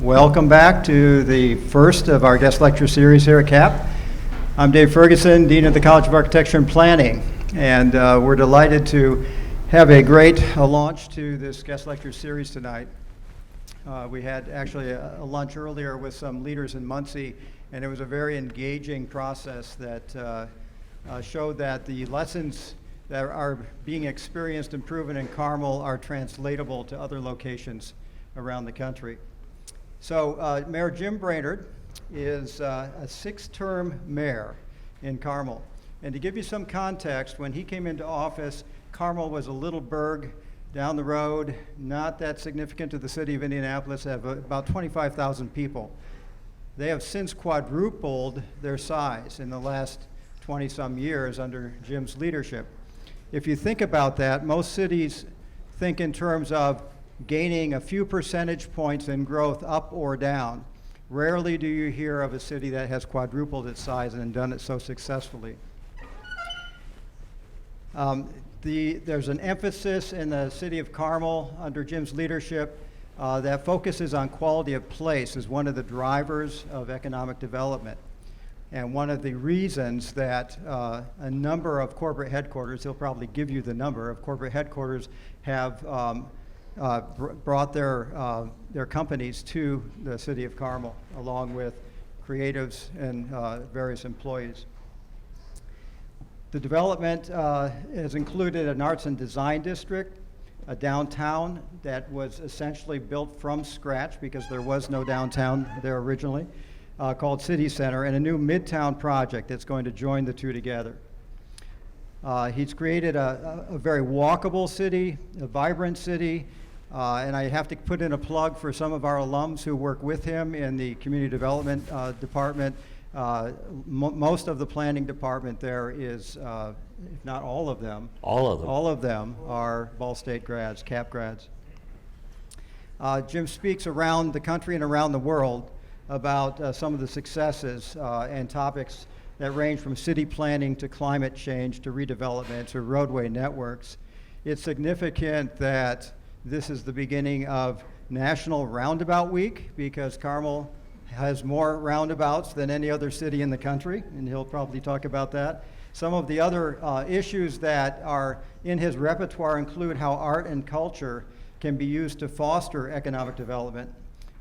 Welcome back to the first of our guest lecture series here at CAP. I'm Dave Ferguson, Dean of the College of Architecture and Planning, and we're delighted to have a great launch to this guest lecture series tonight. We had actually a lunch earlier with some leaders in Muncie, and it was a very engaging process that showed that the lessons that are being experienced and proven in Carmel are translatable to other locations around the country. So Mayor Jim Brainard is a six-term mayor in Carmel. And to give you some context, when he came into office, Carmel was a little burg down the road, not that significant to the city of Indianapolis, have about 25,000 people. They have since quadrupled their size in the last 20-some years under Jim's leadership. If you think about that, most cities think in terms of gaining a few percentage points in growth up or down. Rarely do you hear of a city that has quadrupled its size and done it so successfully. There's an emphasis in the city of Carmel under Jim's leadership that focuses on quality of place as one of the drivers of economic development. And one of the reasons that a number of corporate headquarters, he'll probably give you the number of corporate headquarters, have brought their companies to the city of Carmel, along with creatives and various employees. The development has included an arts and design district, a downtown that was essentially built from scratch because there was no downtown there originally, called City Center, and a new Midtown project that's going to join the two together. He's created a very walkable city, a vibrant city, and I have to put in a plug for some of our alums who work with him in the community development department. Most of the planning department there is, if not all of them. All of them are Ball State grads, CAP grads. Jim speaks around the country and around the world about some of the successes and topics that range from city planning to climate change to redevelopment to roadway networks. It's significant that this is the beginning of National Roundabout Week because Carmel has more roundabouts than any other city in the country, and he'll probably talk about that. Some of the other issues that are in his repertoire include how art and culture can be used to foster economic development,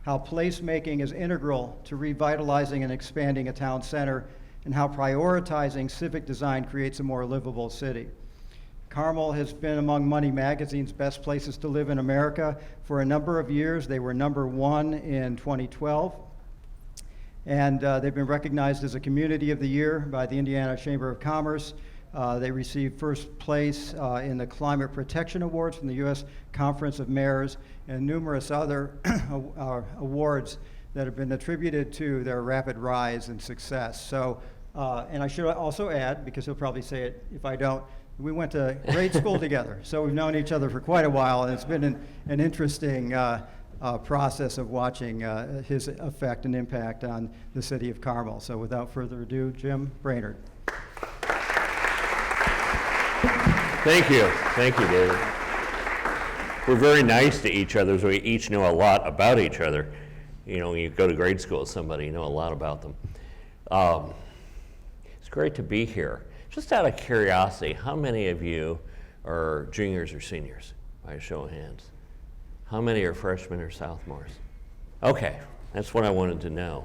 how placemaking is integral to revitalizing and expanding a town center, and how prioritizing civic design creates a more livable city. Carmel has been among Money Magazine's best places to live in America for a number of years. They were #1 in 2012. And they've been recognized as a Community of the Year by the Indiana Chamber of Commerce. They received first place in the Climate Protection Awards from the U.S. Conference of Mayors and numerous other awards that have been attributed to their rapid rise and success. So, and I should also add, because he'll probably say it if I don't, we went to grade school together. So we've known each other for quite a while, and it's been an interesting process of watching his effect and impact on the city of Carmel. So without further ado, Jim Brainard. Thank you, David. We're very nice to each other, so we each know a lot about each other. You know, when you go to grade school with somebody, you know a lot about them. It's great to be here. Just out of curiosity, how many of you are juniors or seniors? By a show of hands. How many are freshmen or sophomores? Okay, that's what I wanted to know.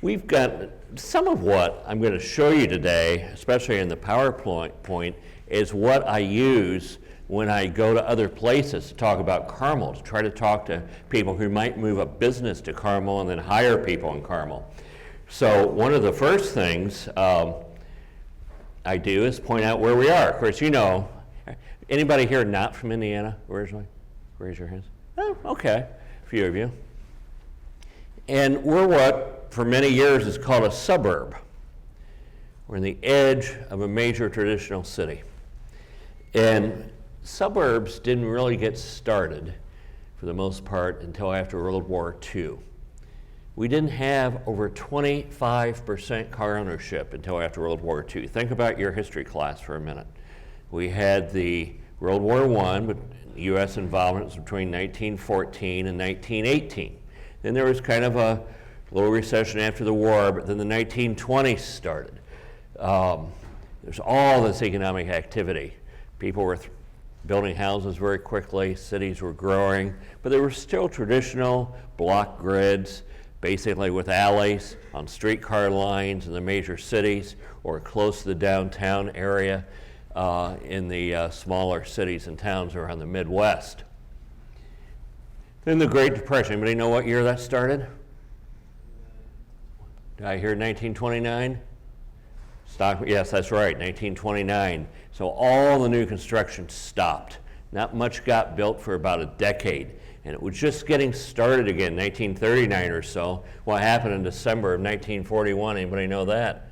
We've got some of what I'm going to show you today, especially in the PowerPoint, is what I use when I go to other places to talk about Carmel, to try to talk to people who might move a business to Carmel and then hire people in Carmel. So one of the first things I do is point out where we are. Of course, you know, anybody here not from Indiana originally? Raise your hands. Oh, okay, a few of you. And we're what, for many years, is called a suburb. We're in the edge of a major traditional city. And suburbs didn't really get started, for the most part, until after World War II. We didn't have over 25% car ownership until after World War II. Think about your history class for a minute. We had the World War I, but U.S. involvement was between 1914 and 1918. Then there was kind of a little recession after the war, but then the 1920s started. There's all this economic activity. People were building houses very quickly, cities were growing, but there were still traditional block grids, basically with alleys on streetcar lines in the major cities or close to the downtown area in the smaller cities and towns around the Midwest. Then the Great Depression. Anybody know what year that started? Did I hear 1929? Yes, that's right, 1929. So all the new construction stopped. Not much got built for about a decade. And it was just getting started again, 1939 or so. What happened in December of 1941? Anybody know that?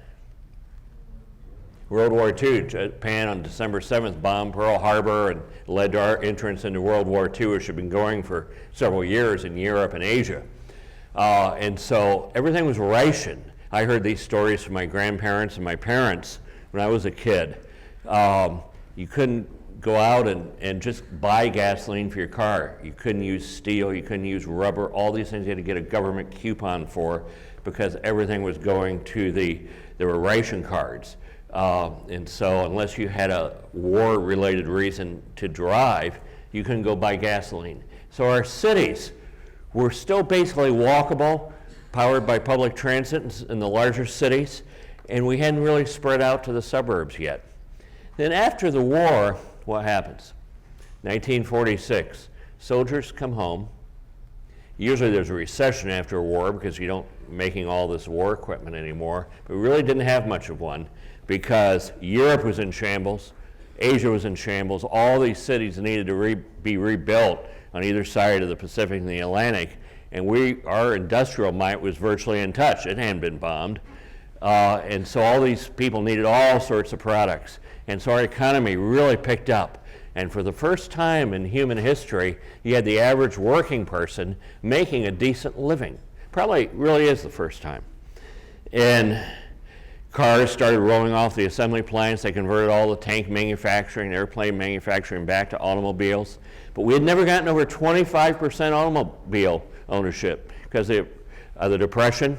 World War II. Japan on December 7th bombed Pearl Harbor and led to our entrance into World War II, which had been going for several years in Europe and Asia. And so everything was rationed. I heard these stories from my grandparents and my parents when I was a kid. You couldn't go out and just buy gasoline for your car. You couldn't use steel, you couldn't use rubber, all these things you had to get a government coupon for because everything was going to there were ration cards. And so unless you had a war-related reason to drive, you couldn't go buy gasoline. So our cities were still basically walkable, powered by public transit in the larger cities, and we hadn't really spread out to the suburbs yet. Then after the war, what happens? 1946, soldiers come home. Usually there's a recession after a war because you don't making all this war equipment anymore, but we really didn't have much of one because Europe was in shambles, Asia was in shambles, all these cities needed to be rebuilt on either side of the Pacific and the Atlantic, and our industrial might was virtually untouched. It hadn't been bombed. And so all these people needed all sorts of products. And so our economy really picked up. And for the first time in human history, you had the average working person making a decent living. Probably really is the first time. And cars started rolling off the assembly plants. They converted all the tank manufacturing, airplane manufacturing back to automobiles. But we had never gotten over 25% automobile ownership because of the Depression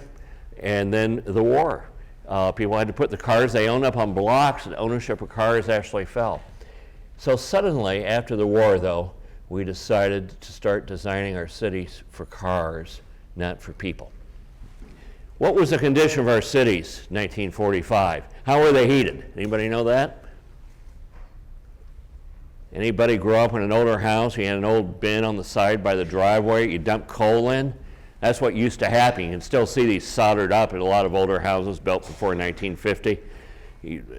and then the war. People had to put the cars they owned up on blocks, and ownership of cars actually fell. So suddenly, after the war, though, we decided to start designing our cities for cars, not for people. What was the condition of our cities in 1945? How were they heated? Anybody know that? Anybody grew up in an older house? You had an old bin on the side by the driveway. You dump coal in. That's what used to happen. You can still see these soldered up in a lot of older houses built before 1950.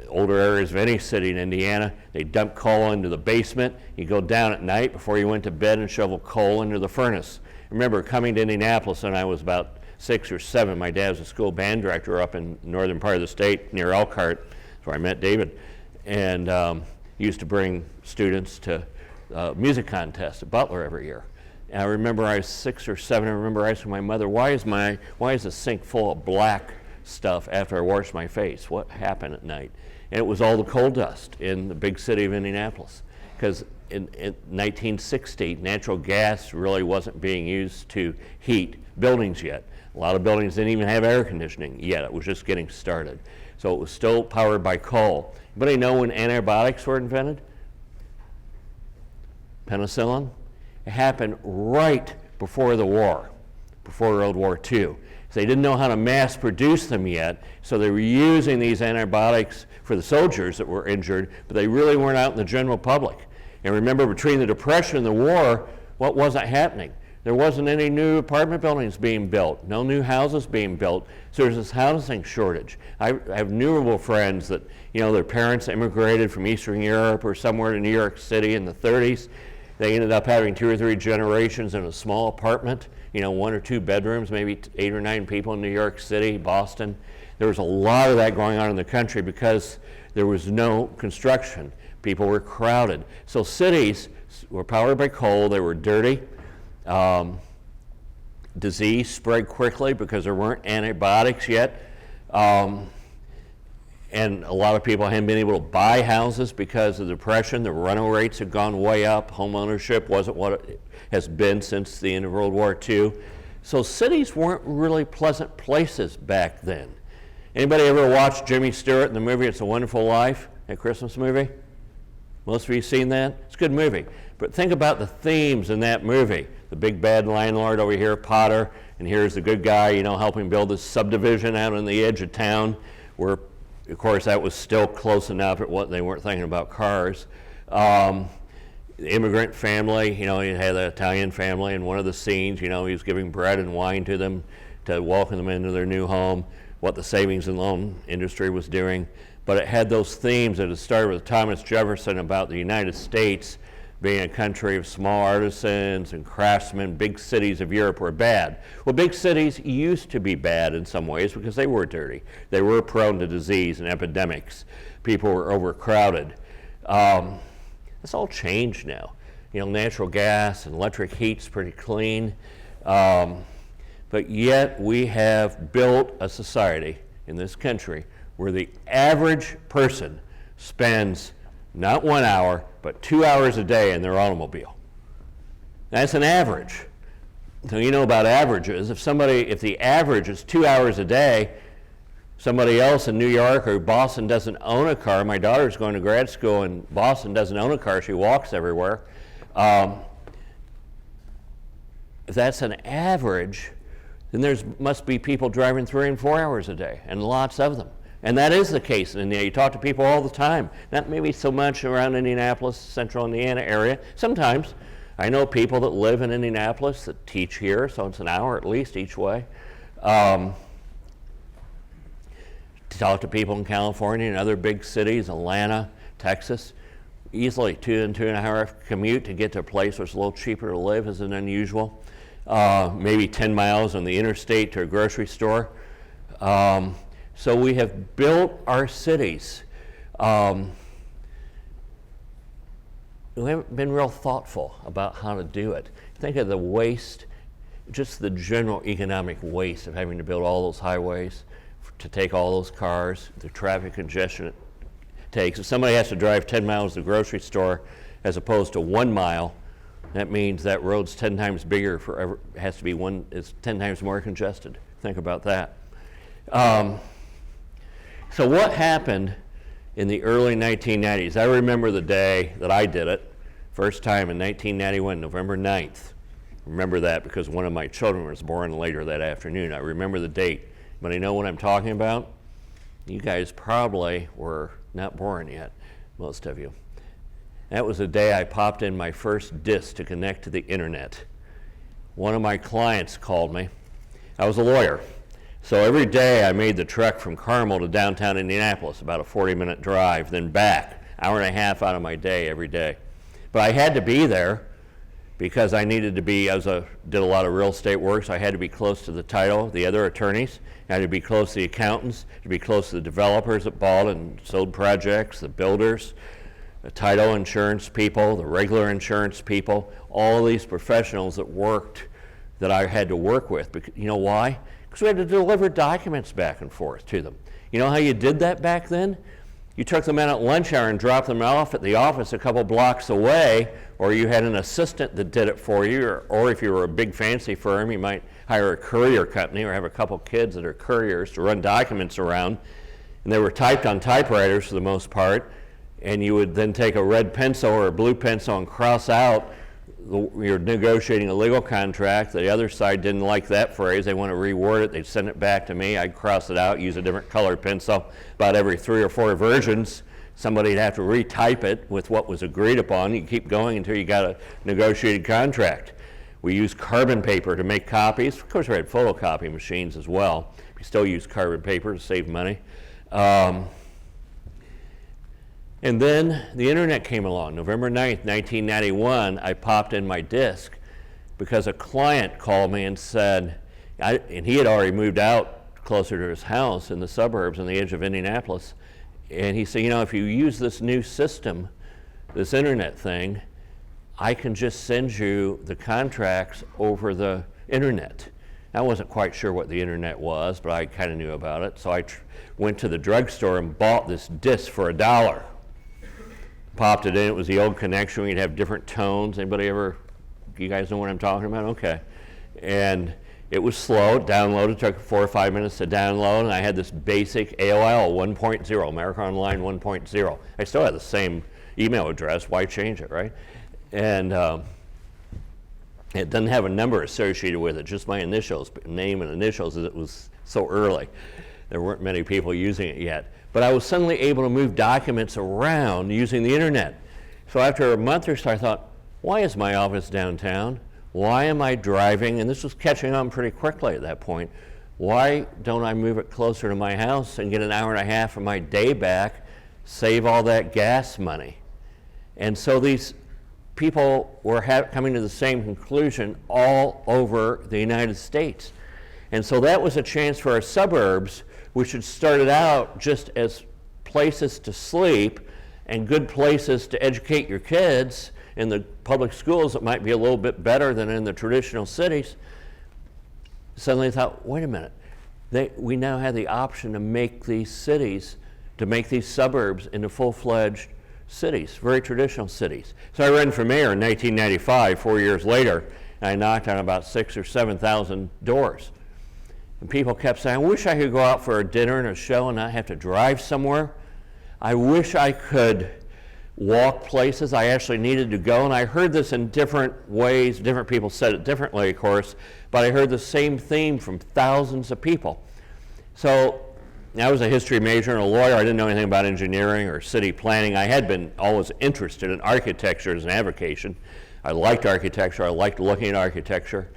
Older areas of any city in Indiana, they dump coal into the basement. You go down at night before you went to bed and shovel coal into the furnace. I remember coming to Indianapolis when I was about 6 or 7. My dad was a school band director up in the northern part of the state near Elkhart. That's where I met David. And used to bring students to music contests at Butler every year. And I remember I was 6 or 7. I remember asking my mother, why is the sink full of black stuff after I washed my face? What happened at night? And it was all the coal dust in the big city of Indianapolis. Because in 1960, natural gas really wasn't being used to heat buildings yet. A lot of buildings didn't even have air conditioning yet. It was just getting started. So it was still powered by coal. Anybody know when antibiotics were invented? Penicillin? It happened right before the war, before World War II. So they didn't know how to mass produce them yet, so they were using these antibiotics for the soldiers that were injured, but they really weren't out in the general public. And remember, between the Depression and the war, what wasn't happening? There wasn't any new apartment buildings being built, no new houses being built, so there's this housing shortage. I have innumerable friends that, their parents immigrated from Eastern Europe or somewhere to New York City in the 30s. They ended up having 2 or 3 generations in a small apartment, 1 or 2 bedrooms, maybe 8 or 9 people in New York City, Boston. There was a lot of that going on in the country because there was no construction. People were crowded. So cities were powered by coal, they were dirty. Disease spread quickly because there weren't antibiotics yet. and a lot of people haven't been able to buy houses because of the depression. The rental rates have gone way up. Home ownership wasn't what it has been since the end of World War II. So cities weren't really pleasant places back then. Anybody ever watched Jimmy Stewart in the movie It's a Wonderful Life, that Christmas movie? Most of you seen that? It's a good movie. But think about the themes in that movie. The big bad landlord over here, Potter, and here's the good guy, you know, helping build this subdivision out on the edge of town where, of course, that was still close enough at what they weren't thinking about cars. The immigrant family, you know, he had an Italian family, and one of the scenes, you know, he was giving bread and wine to them to welcome them into their new home, what the savings and loan industry was doing. But it had those themes that it started with Thomas Jefferson about the United States being a country of small artisans and craftsmen. Big cities of Europe were bad. Well, big cities used to be bad in some ways because they were dirty. They were prone to disease and epidemics. People were overcrowded. It's all changed now. You know, natural gas and electric heat's pretty clean. But yet we have built a society in this country where the average person spends not 1 hour, but 2 hours a day in their automobile. That's an average. So you know about averages. If the average is 2 hours a day, somebody else in New York or Boston doesn't own a car. My daughter's going to grad school in Boston, doesn't own a car. She walks everywhere. If that's an average, then there must be people driving 3 and 4 hours a day, and lots of them. And that is the case in Indiana. You talk to people all the time. Not maybe so much around Indianapolis, central Indiana area. Sometimes. I know people that live in Indianapolis that teach here, so it's an hour at least each way. Talk to people in California and other big cities, Atlanta, Texas. Easily 2 and 2.5 hour commute to get to a place where it's a little cheaper to live isn't unusual. Maybe 10 miles on the interstate to a grocery store. So we have built our cities. We haven't been real thoughtful about how to do it. Think of the waste, just the general economic waste of having to build all those highways to take all those cars, the traffic congestion it takes. If somebody has to drive 10 miles to the grocery store as opposed to 1 mile, that means that road's 10 times bigger has to be it's 10 times more congested. Think about that. So what happened in the early 1990s? I remember the day that I did it, first time in 1991, November 9th. Remember that because one of my children was born later that afternoon. I remember the date. But I know what I'm talking about. You guys probably were not born yet, most of you. That was the day I popped in my first disk to connect to the internet. One of my clients called me. I was a lawyer. So every day I made the trek from Carmel to downtown Indianapolis, about a 40-minute drive, then back, hour and a half out of my day every day. But I had to be there because I needed to be, did a lot of real estate work, so I had to be close to the title, the other attorneys. I had to be close to the accountants, to be close to the developers that bought and sold projects, the builders, the title insurance people, the regular insurance people, all these professionals that I had to work with. You know why? Because we had to deliver documents back and forth to them. You know how you did that back then? You took them in at lunch hour and dropped them off at the office a couple blocks away, or you had an assistant that did it for you, or if you were a big fancy firm, you might hire a courier company or have a couple kids that are couriers to run documents around. And they were typed on typewriters for the most part, and you would then take a red pencil or a blue pencil and cross out you're negotiating a legal contract. The other side didn't like that phrase. They want to reword it. They'd send it back to me. I'd cross it out, use a different colored pencil. About every 3 or 4 versions, somebody'd have to retype it with what was agreed upon. You keep going until you got a negotiated contract. We used carbon paper to make copies. Of course, we had photocopy machines as well. We still use carbon paper to save money. And then the internet came along. November 9th, 1991, I popped in my disk because a client called me and said, and he had already moved out closer to his house in the suburbs on the edge of Indianapolis. And he said, you know, if you use this new system, this internet thing, I can just send you the contracts over the internet. I wasn't quite sure what the internet was, but I kind of knew about it. So I went to the drugstore and bought this disc for $1. Popped it in. It was the old connection where you'd have different tones. Anybody ever, you guys know what I'm talking about? Okay. And it was slow. It downloaded. Took 4 or 5 minutes to download. And I had this basic AOL 1.0, America Online 1.0. I still have the same email address. Why change it, right? And it doesn't have a number associated with it, just my initials, name and initials, as it was so early. There weren't many people using it yet. But I was suddenly able to move documents around using the internet. So after a month or so, I thought, why is my office downtown? Why am I driving? And this was catching on pretty quickly at that point. Why don't I move it closer to my house and get an hour and a half of my day back, save all that gas money? And so these people were coming to the same conclusion all over the United States. And so that was a chance for our suburbs, which had started out just as places to sleep and good places to educate your kids in the public schools that might be a little bit better than in the traditional cities. Suddenly thought, wait a minute, we now have the option to make these cities, to make these suburbs into full-fledged cities, very traditional cities. So I ran for mayor in 1995, 4 years later, and I knocked on about 6,000 or 7,000 doors. And people kept saying, I wish I could go out for a dinner and a show and not have to drive somewhere. I wish I could walk places I actually needed to go. And I heard this in different ways. Different people said it differently, of course, but I heard the same theme from thousands of people. So I was a history major and a lawyer. I didn't know anything about engineering or city planning. I had been always interested in architecture as an avocation. I liked architecture. I liked looking at architecture.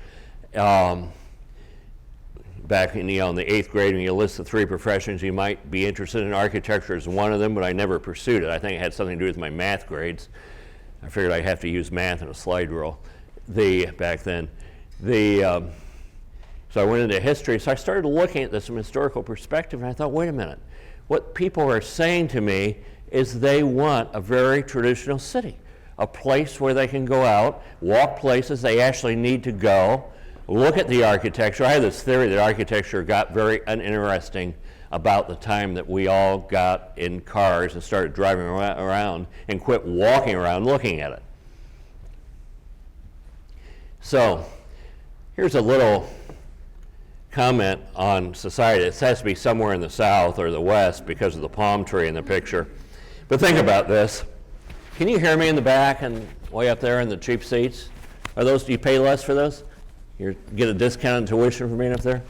Back in the 8th grade, when you list the 3 professions you might be interested in, architecture is one of them, but I never pursued it. I think it had something to do with my math grades. I figured I'd have to use math in a slide rule back then. So I went into history. So I started looking at this from a historical perspective, and I thought, wait a minute. What people are saying to me is they want a very traditional city, a place where they can go out, walk places they actually need to go, look at the architecture. I had this theory that architecture got very uninteresting about the time that we all got in cars and started driving around and quit walking around looking at it. So here's a little comment on society. It has to be somewhere in the South or the West because of the palm tree in the picture. But think about this. Can you hear me in the back and way up there in the cheap seats? Do you pay less for those? You get a discount on tuition for being up there?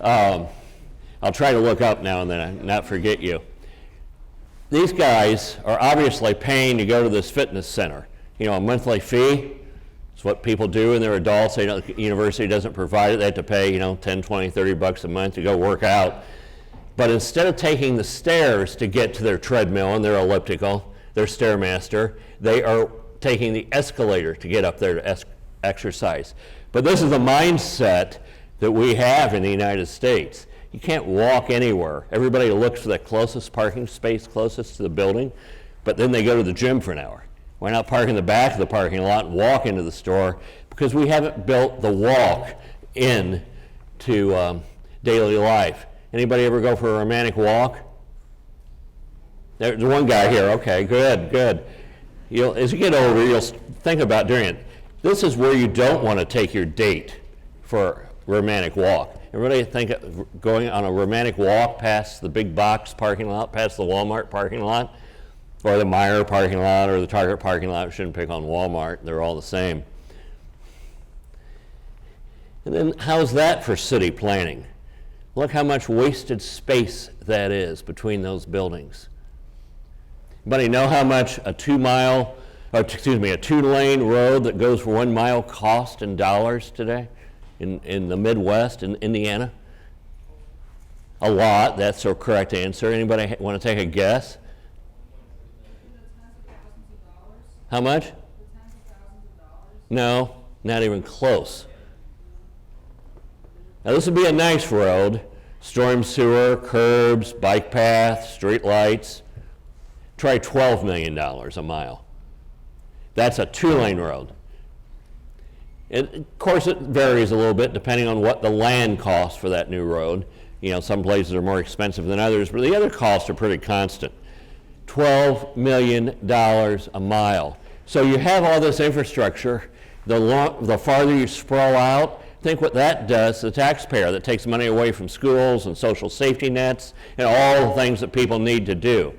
I'll try to look up now and then and not forget you. These guys are obviously paying to go to this fitness center. You know, a monthly fee. It's what people do when they're adults. The university doesn't provide it. They have to pay, 10, 20, 30 bucks a month to go work out. But instead of taking the stairs to get to their treadmill and their elliptical, their Stairmaster, they are taking the escalator to get up there to exercise. But this is the mindset that we have in the United States. You can't walk anywhere. Everybody looks for the closest parking space closest to the building, but then they go to the gym for an hour. Why not park in the back of the parking lot and walk into the store? Because we haven't built the walk into daily life. Anybody ever go for a romantic walk? There's one guy here. Okay, good. As you get older, you'll think about doing it. This is where you don't want to take your date for a romantic walk. Everybody think of going on a romantic walk past the big box parking lot, past the Walmart parking lot, or the Meijer parking lot, or the Target parking lot. We shouldn't pick on Walmart. They're all the same. And then how's that for city planning? Look how much wasted space that is between those buildings. Anybody know how much a 2-lane road that goes for 1 mile cost in dollars today in the Midwest, in Indiana? A lot. That's the correct answer. Anybody want to take a guess? How much? No, not even close. Now this would be a nice road. Storm sewer, curbs, bike path, street lights. Try $12 million a mile. That's a 2-lane road. Of course, it varies a little bit depending on what the land costs for that new road. You know, some places are more expensive than others, but the other costs are pretty constant. $12 million a mile. So you have all this infrastructure. The farther you sprawl out, think what that does to the taxpayer. That takes money away from schools and social safety nets and all the things that people need to do.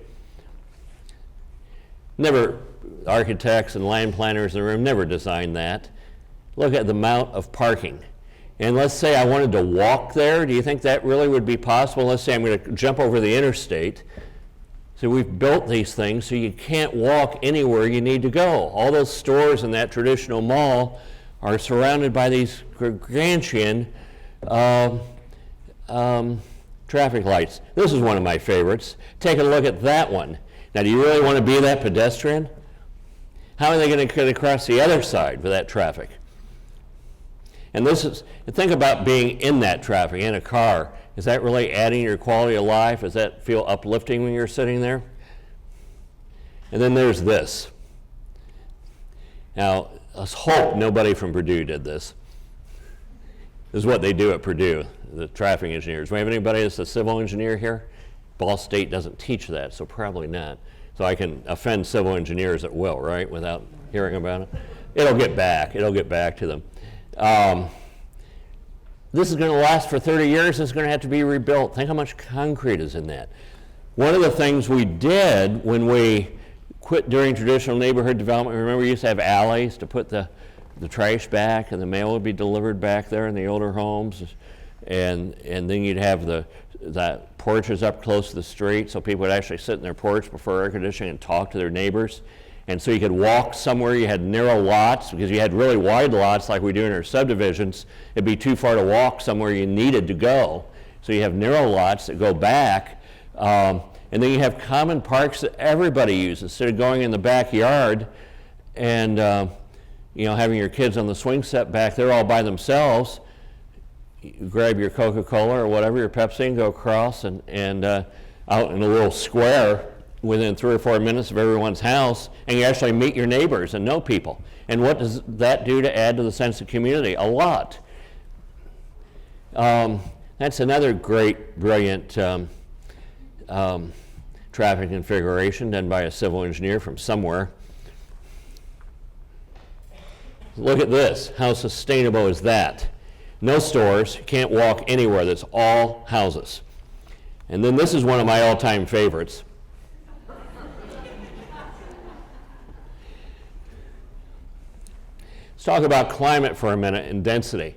Never, architects and land planners in the room never designed that. Look at the amount of parking. And let's say I wanted to walk there. Do you think that really would be possible? Let's say I'm going to jump over the interstate. So we've built these things so you can't walk anywhere you need to go. All those stores in that traditional mall are surrounded by these gargantuan traffic lights. This is one of my favorites. Take a look at that one. Now, do you really want to be that pedestrian? How are they going to get across the other side with that traffic? And think about being in that traffic, in a car. Is that really adding your quality of life? Does that feel uplifting when you're sitting there? And then there's this. Now, let's hope nobody from Purdue did this. This is what they do at Purdue, the traffic engineers. Do we have anybody that's a civil engineer here? Ball State doesn't teach that, so probably not. So I can offend civil engineers at will, right, without hearing about it? It'll get back to them. This is going to last for 30 years. It's going to have to be rebuilt. Think how much concrete is in that. One of the things we did when we quit doing traditional neighborhood development, remember we used to have alleys to put the trash back and the mail would be delivered back there in the older homes. And then you'd have the porches up close to the street so people would actually sit in their porch before air conditioning and talk to their neighbors. And so you could walk somewhere. You had narrow lots because you had really wide lots like we do in our subdivisions. It'd be too far to walk somewhere you needed to go. So you have narrow lots that go back. And then you have common parks that everybody uses. Instead of going in the backyard and having your kids on the swing set back there all by themselves, you grab your Coca-Cola or whatever, your Pepsi, and go across and out in a little square within 3 or 4 minutes of everyone's house, and you actually meet your neighbors and know people. And what does that do to add to the sense of community? A lot. That's another great, brilliant traffic configuration done by a civil engineer from somewhere. Look at this. How sustainable is that? No stores, you can't walk anywhere. That's all houses. And then this is one of my all-time favorites. Let's talk about climate for a minute and density.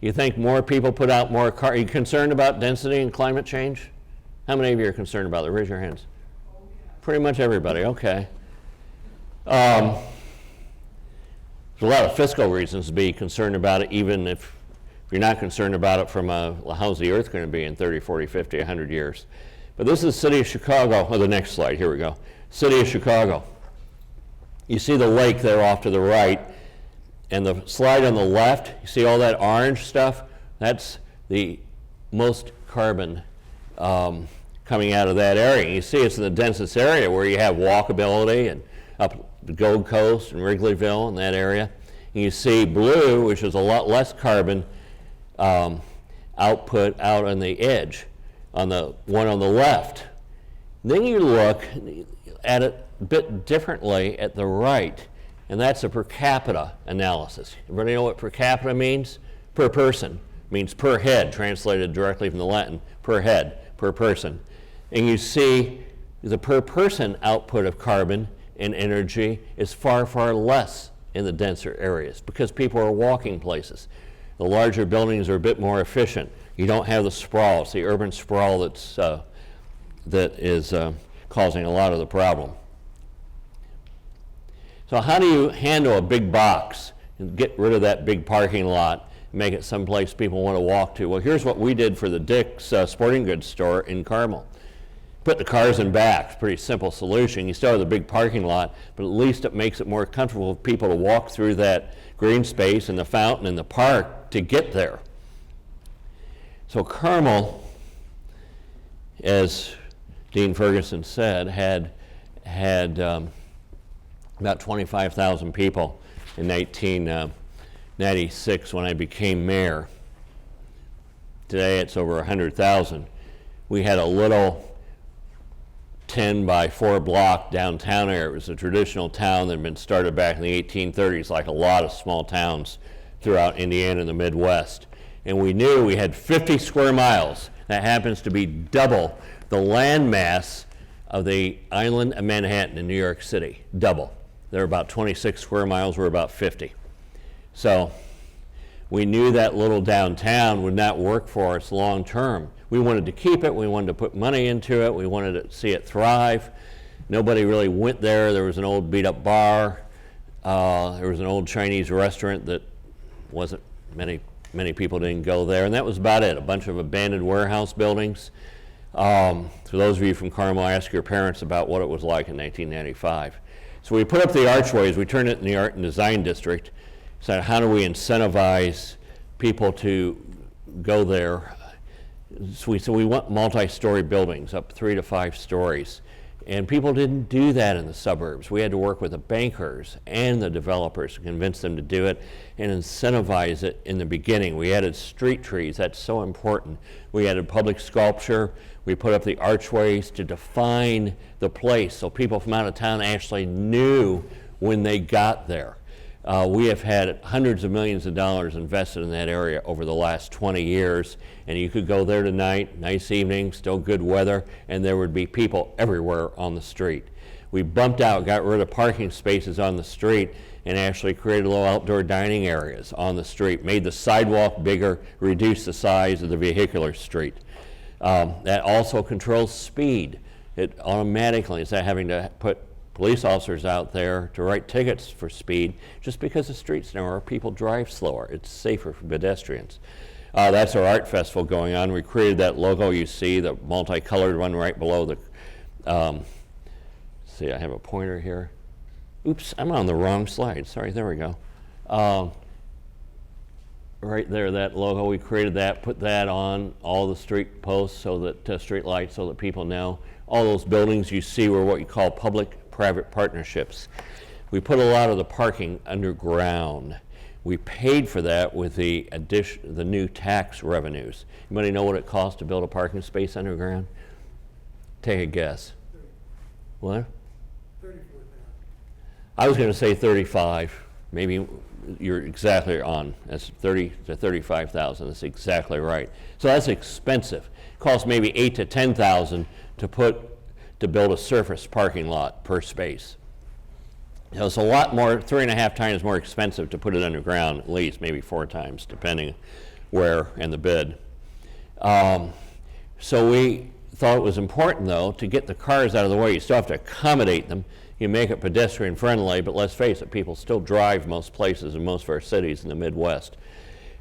You think more people put out more cars? Are you concerned about density and climate change? How many of you are concerned about it? Raise your hands. Pretty much everybody, okay. There's a lot of fiscal reasons to be concerned about it, even if you're not concerned about it from how's the earth going to be in 30, 40, 50, 100 years. But this is the city of Chicago. Oh, the next slide, here we go. City of Chicago. You see the lake there off to the right, and the slide on the left, you see all that orange stuff? That's the most carbon coming out of that area. And you see it's in the densest area where you have walkability and up the Gold Coast and Wrigleyville and that area. And you see blue, which is a lot less carbon output out on the edge, on the one on the left. Then you look at it a bit differently at the right, and that's a per capita analysis. Everybody know what per capita means? Per person means per head, translated directly from the Latin, per head, per person. And you see the per person output of carbon and energy is far, far less in the denser areas because people are walking places. The larger buildings are a bit more efficient. You don't have the sprawl. It's the urban sprawl that is causing a lot of the problem. So how do you handle a big box and get rid of that big parking lot and make it someplace people want to walk to? Well, here's what we did for the Dick's sporting goods store in Carmel. Put the cars in back. It's a pretty simple solution. You still have the big parking lot, but at least it makes it more comfortable for people to walk through that green space and the fountain and the park to get there. So Carmel, as Dean Ferguson said, had about 25,000 people in 19 '96 when I became mayor. Today it's over 100,000. We had a little 10 by 4 block downtown area. It was a traditional town that had been started back in the 1830s, like a lot of small towns throughout Indiana and the Midwest. And we knew we had 50 square miles. That happens to be double the land mass of the island of Manhattan in New York City, double. They're about 26 square miles, we're about 50. So we knew that little downtown would not work for us long term. We wanted to keep it, we wanted to put money into it, we wanted to see it thrive. Nobody really went there. There was an old beat up bar. There was an old Chinese restaurant that wasn't, many people didn't go there, and that was about it. A bunch of abandoned warehouse buildings. For those of you from Carmel, ask your parents about what it was like in 1995. So we put up the archways, we turned it in the Art and Design District. So how do we incentivize people to go there? So we want multi-story buildings up 3 to 5 stories. And people didn't do that in the suburbs. We had to work with the bankers and the developers to convince them to do it and incentivize it in the beginning. We added street trees, that's so important. We added public sculpture. We put up the archways to define the place so people from out of town actually knew when they got there. We have had hundreds of millions of dollars invested in that area over the last 20 years, and you could go there tonight, nice evening, still good weather, and there would be people everywhere on the street. We bumped out, got rid of parking spaces on the street, and actually created little outdoor dining areas on the street, made the sidewalk bigger, reduced the size of the vehicular street. That also controls speed. It automatically, instead of having to put police officers out there to write tickets for speed, just because the street's narrower, people drive slower. It's safer for pedestrians. That's our art festival going on. We created that logo you see, the multicolored one right below the, see, I have a pointer here. Oops, I'm on the wrong slide. Sorry, there we go. Right there, that logo, we created that, put that on all the street posts so that, street lights so that people know. All those buildings you see were what you call public-private partnerships. We put a lot of the parking underground. We paid for that with the new tax revenues. Anybody know what it costs to build a parking space underground? Take a guess. What? 34,000. I was going to say 35. Maybe you're exactly on. That's 30 to 35,000. That's exactly right. So that's expensive. It costs maybe 8 to 10,000 to build a surface parking lot per space. So it's a lot more, 3.5 times more expensive to put it underground, at least maybe 4 times, depending where and the bid. So we thought it was important, though, to get the cars out of the way. You still have to accommodate them. You make it pedestrian friendly, but let's face it, people still drive most places in most of our cities in the Midwest.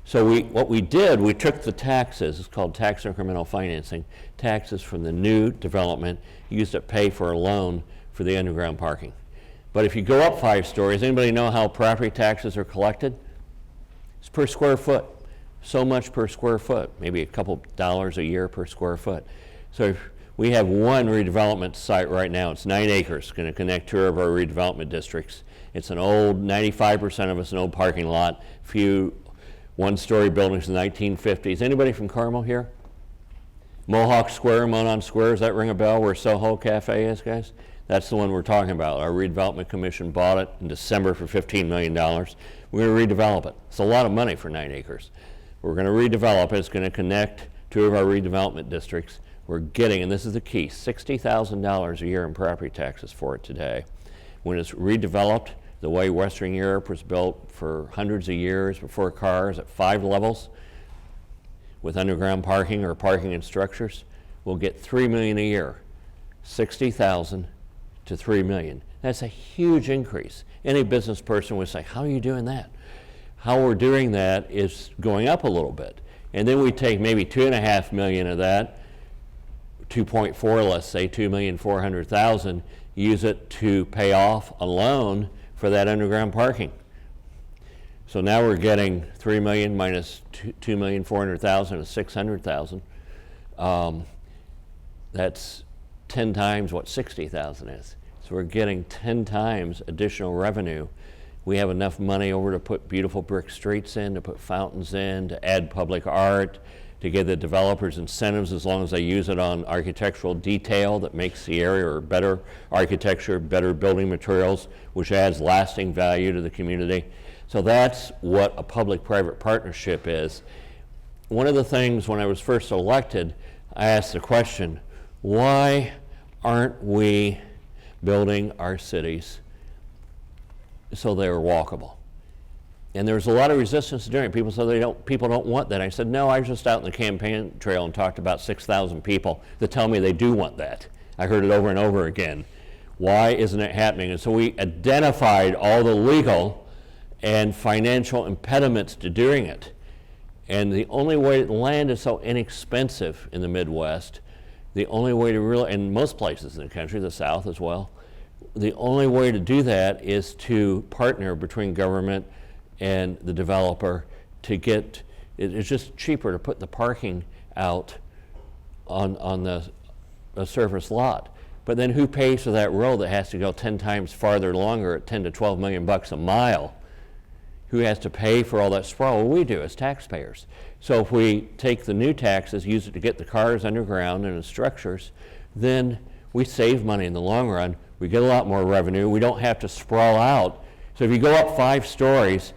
So what we did, we took the taxes, it's called tax incremental financing, taxes from the new development, used to pay for a loan for the underground parking. But if you go up 5 stories, anybody know how property taxes are collected? It's per square foot. So much per square foot, maybe a couple dollars a year per square foot. So we have one redevelopment site right now. It's 9 acres, going to connect 2 of our redevelopment districts. It's an old, 95% of it's an old parking lot, few one-story buildings in the 1950s. Anybody from Carmel here? Mohawk Square, Monon Square, does that ring a bell where Soho Cafe is, guys? That's the one we're talking about. Our redevelopment commission bought it in December for $15 million. We're going to redevelop it. It's a lot of money for 9 acres. We're going to redevelop it. It's going to connect 2 of our redevelopment districts. We're getting, and this is the key, $60,000 a year in property taxes for it today. When it's redeveloped, the way Western Europe was built for hundreds of years before cars at 5 levels with underground parking or parking in structures, we'll get $3 million a year. 60,000 to 3 million. That's a huge increase. Any business person would say, how are you doing that? How we're doing that is going up a little bit. And then we take maybe 2.5 million of that, 2.4, let's say, 2,400,000, use it to pay off a loan for that underground parking. So now we're getting 3 million minus 2,400,000 is 600,000. That's 10 times what 60,000 is. So we're getting 10 times additional revenue We have enough money over to put beautiful brick streets in, to put fountains in, to add public art, to give the developers incentives as long as they use it on architectural detail that makes the area, or better architecture, better building materials, which adds lasting value to the community. So that's what a public-private partnership is. One of the things when I was first elected, I asked the question, why aren't we building our cities so they're walkable? And there was a lot of resistance to doing it. People said people don't want that. I said, no, I was just out in the campaign trail and talked to about 6,000 people that tell me they do want that. I heard it over and over again. Why isn't it happening? And so we identified all the legal and financial impediments to doing it. And the only way, land is so inexpensive in the Midwest, the only way to really, and most places in the country, the South as well, the only way to do that is to partner between government and the developer to get, it's just cheaper to put the parking out on the surface lot. But then who pays for that road that has to go 10 times farther longer at 10 to 12 million bucks a mile? Who has to pay for all that sprawl? Well, we do as taxpayers. So if we take the new taxes, use it to get the cars underground and the structures, then we save money in the long run. We get a lot more revenue. We don't have to sprawl out. So if you go up 5 stories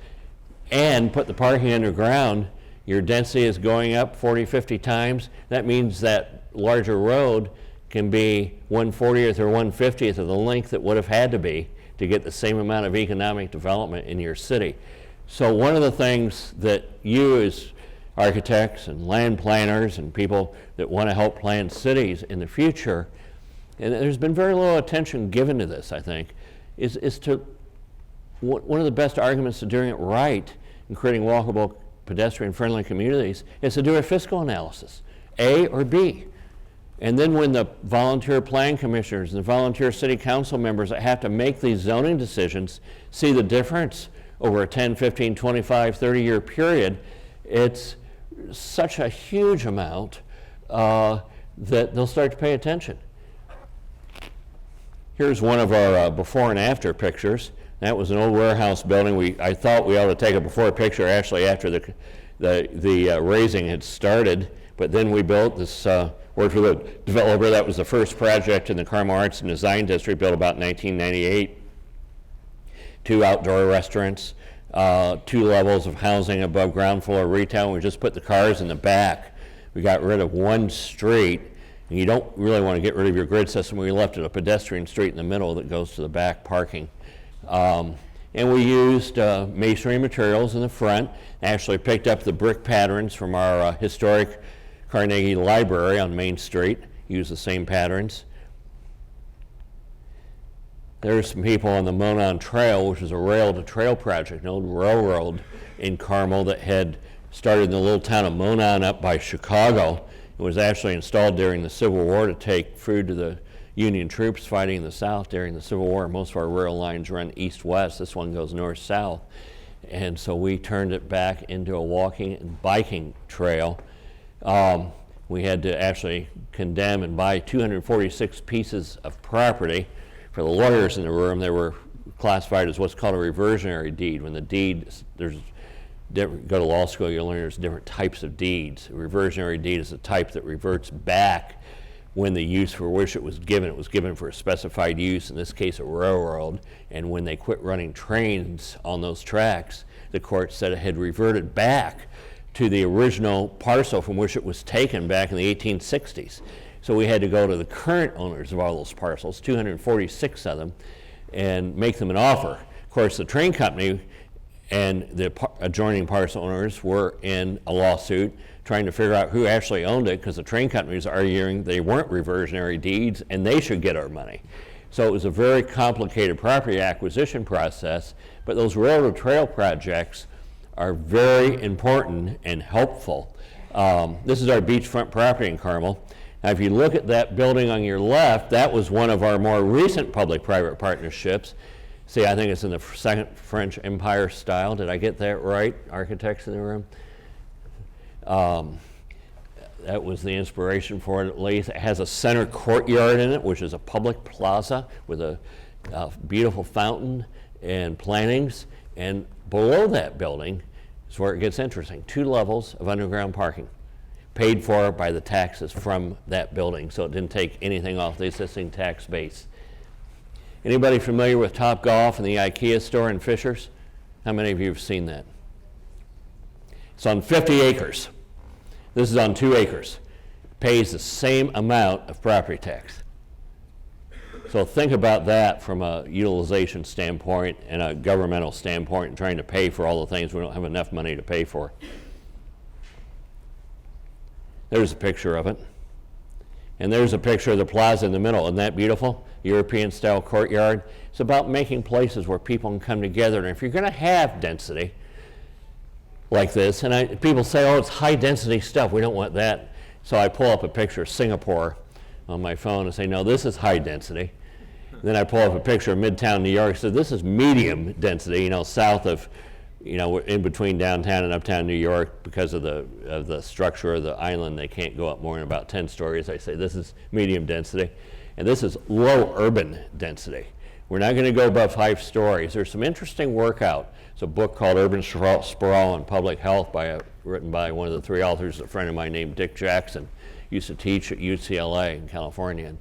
and put the parking underground, your density is going up 40, 50 times. That means that larger road can be 1/40th or 1/50th of the length it would have had to be to get the same amount of economic development in your city. So one of the things that you as architects and land planners and people that want to help plan cities in the future, and there's been very little attention given to this, I think, is to, one of the best arguments to doing it right and creating walkable, pedestrian-friendly communities is to do a fiscal analysis, A or B. And then when the volunteer plan commissioners and the volunteer city council members that have to make these zoning decisions see the difference over a 10, 15, 25, 30-year period, it's such a huge amount that they'll start to pay attention. Here's one of our before and after pictures. That was an old warehouse building. I thought we ought to take a before picture actually after the raising had started, but then we built this, worked with a developer. That was the first project in the Carmel Arts and Design District, built about 1998. 2 outdoor restaurants, 2 levels of housing above ground floor retail. We just put the cars in the back. We got rid of 1 street, and you don't really want to get rid of your grid system. We left it a pedestrian street in the middle that goes to the back parking. And we used masonry materials in the front, actually picked up the brick patterns from our historic Carnegie Library on Main Street, used the same patterns. There's some people on the Monon Trail, which is a rail-to-trail project, an old railroad in Carmel that had started in the little town of Monon up by Chicago. It was actually installed during the Civil War to take food to the Union troops fighting in the South during the Civil War. Most of our rail lines run east-west. This one goes north-south. And so we turned it back into a walking and biking trail. We had to actually condemn and buy 246 pieces of property. For the lawyers in the room, they were classified as what's called a reversionary deed. When the deed, go to law school, you'll learn there's different types of deeds. A reversionary deed is a type that reverts back when the use for which it was given for a specified use, in this case a railroad, and when they quit running trains on those tracks, the court said it had reverted back to the original parcel from which it was taken back in the 1860s. So we had to go to the current owners of all those parcels, 246 of them, and make them an offer. Of course, the train company and the adjoining parcel owners were in a lawsuit trying to figure out who actually owned it, because the train company was arguing they weren't reversionary deeds and they should get our money. So it was a very complicated property acquisition process, but those railroad trail projects are very important and helpful. This is our beachfront property in Carmel. Now, if you look at that building on your left, that was one of our more recent public-private partnerships. See, I think it's in the second French Empire style. Did I get that right, architects in the room? That was the inspiration for it, at least. It has a center courtyard in it, which is a public plaza with a beautiful fountain and plantings. And below that building is where it gets interesting. 2 levels of underground parking, paid for by the taxes from that building, so it didn't take anything off the existing tax base. Anybody familiar with Topgolf and the IKEA store in Fishers? How many of you have seen that? It's on 50 acres. This is on 2 acres. Pays the same amount of property tax. So think about that from a utilization standpoint and a governmental standpoint, and trying to pay for all the things we don't have enough money to pay for. There's a picture of it. And there's a picture of the plaza in the middle. Isn't that beautiful? European-style courtyard. It's about making places where people can come together. And if you're going to have density like this, and people say, oh, it's high-density stuff. We don't want that. So I pull up a picture of Singapore on my phone and say, no, this is high density. Then I pull up a picture of Midtown, New York, so this is medium density, south of, in between downtown and uptown New York. Because of the structure of the island, they can't go up more than about 10 stories. I say this is medium density. And this is low urban density. We're not going to go above 5 stories. There's some interesting work out. It's a book called Urban Sprawl and Public Health written by one of the 3 authors, a friend of mine named Dick Jackson. Used to teach at UCLA in California. And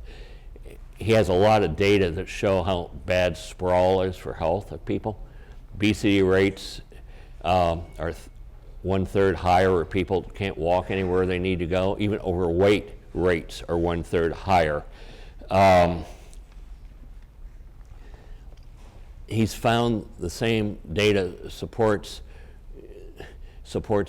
he has a lot of data that show how bad sprawl is for health of people. obesity rates are 1/3 higher, where people can't walk anywhere they need to go. Even overweight rates are 1/3 higher. He's found the same data supports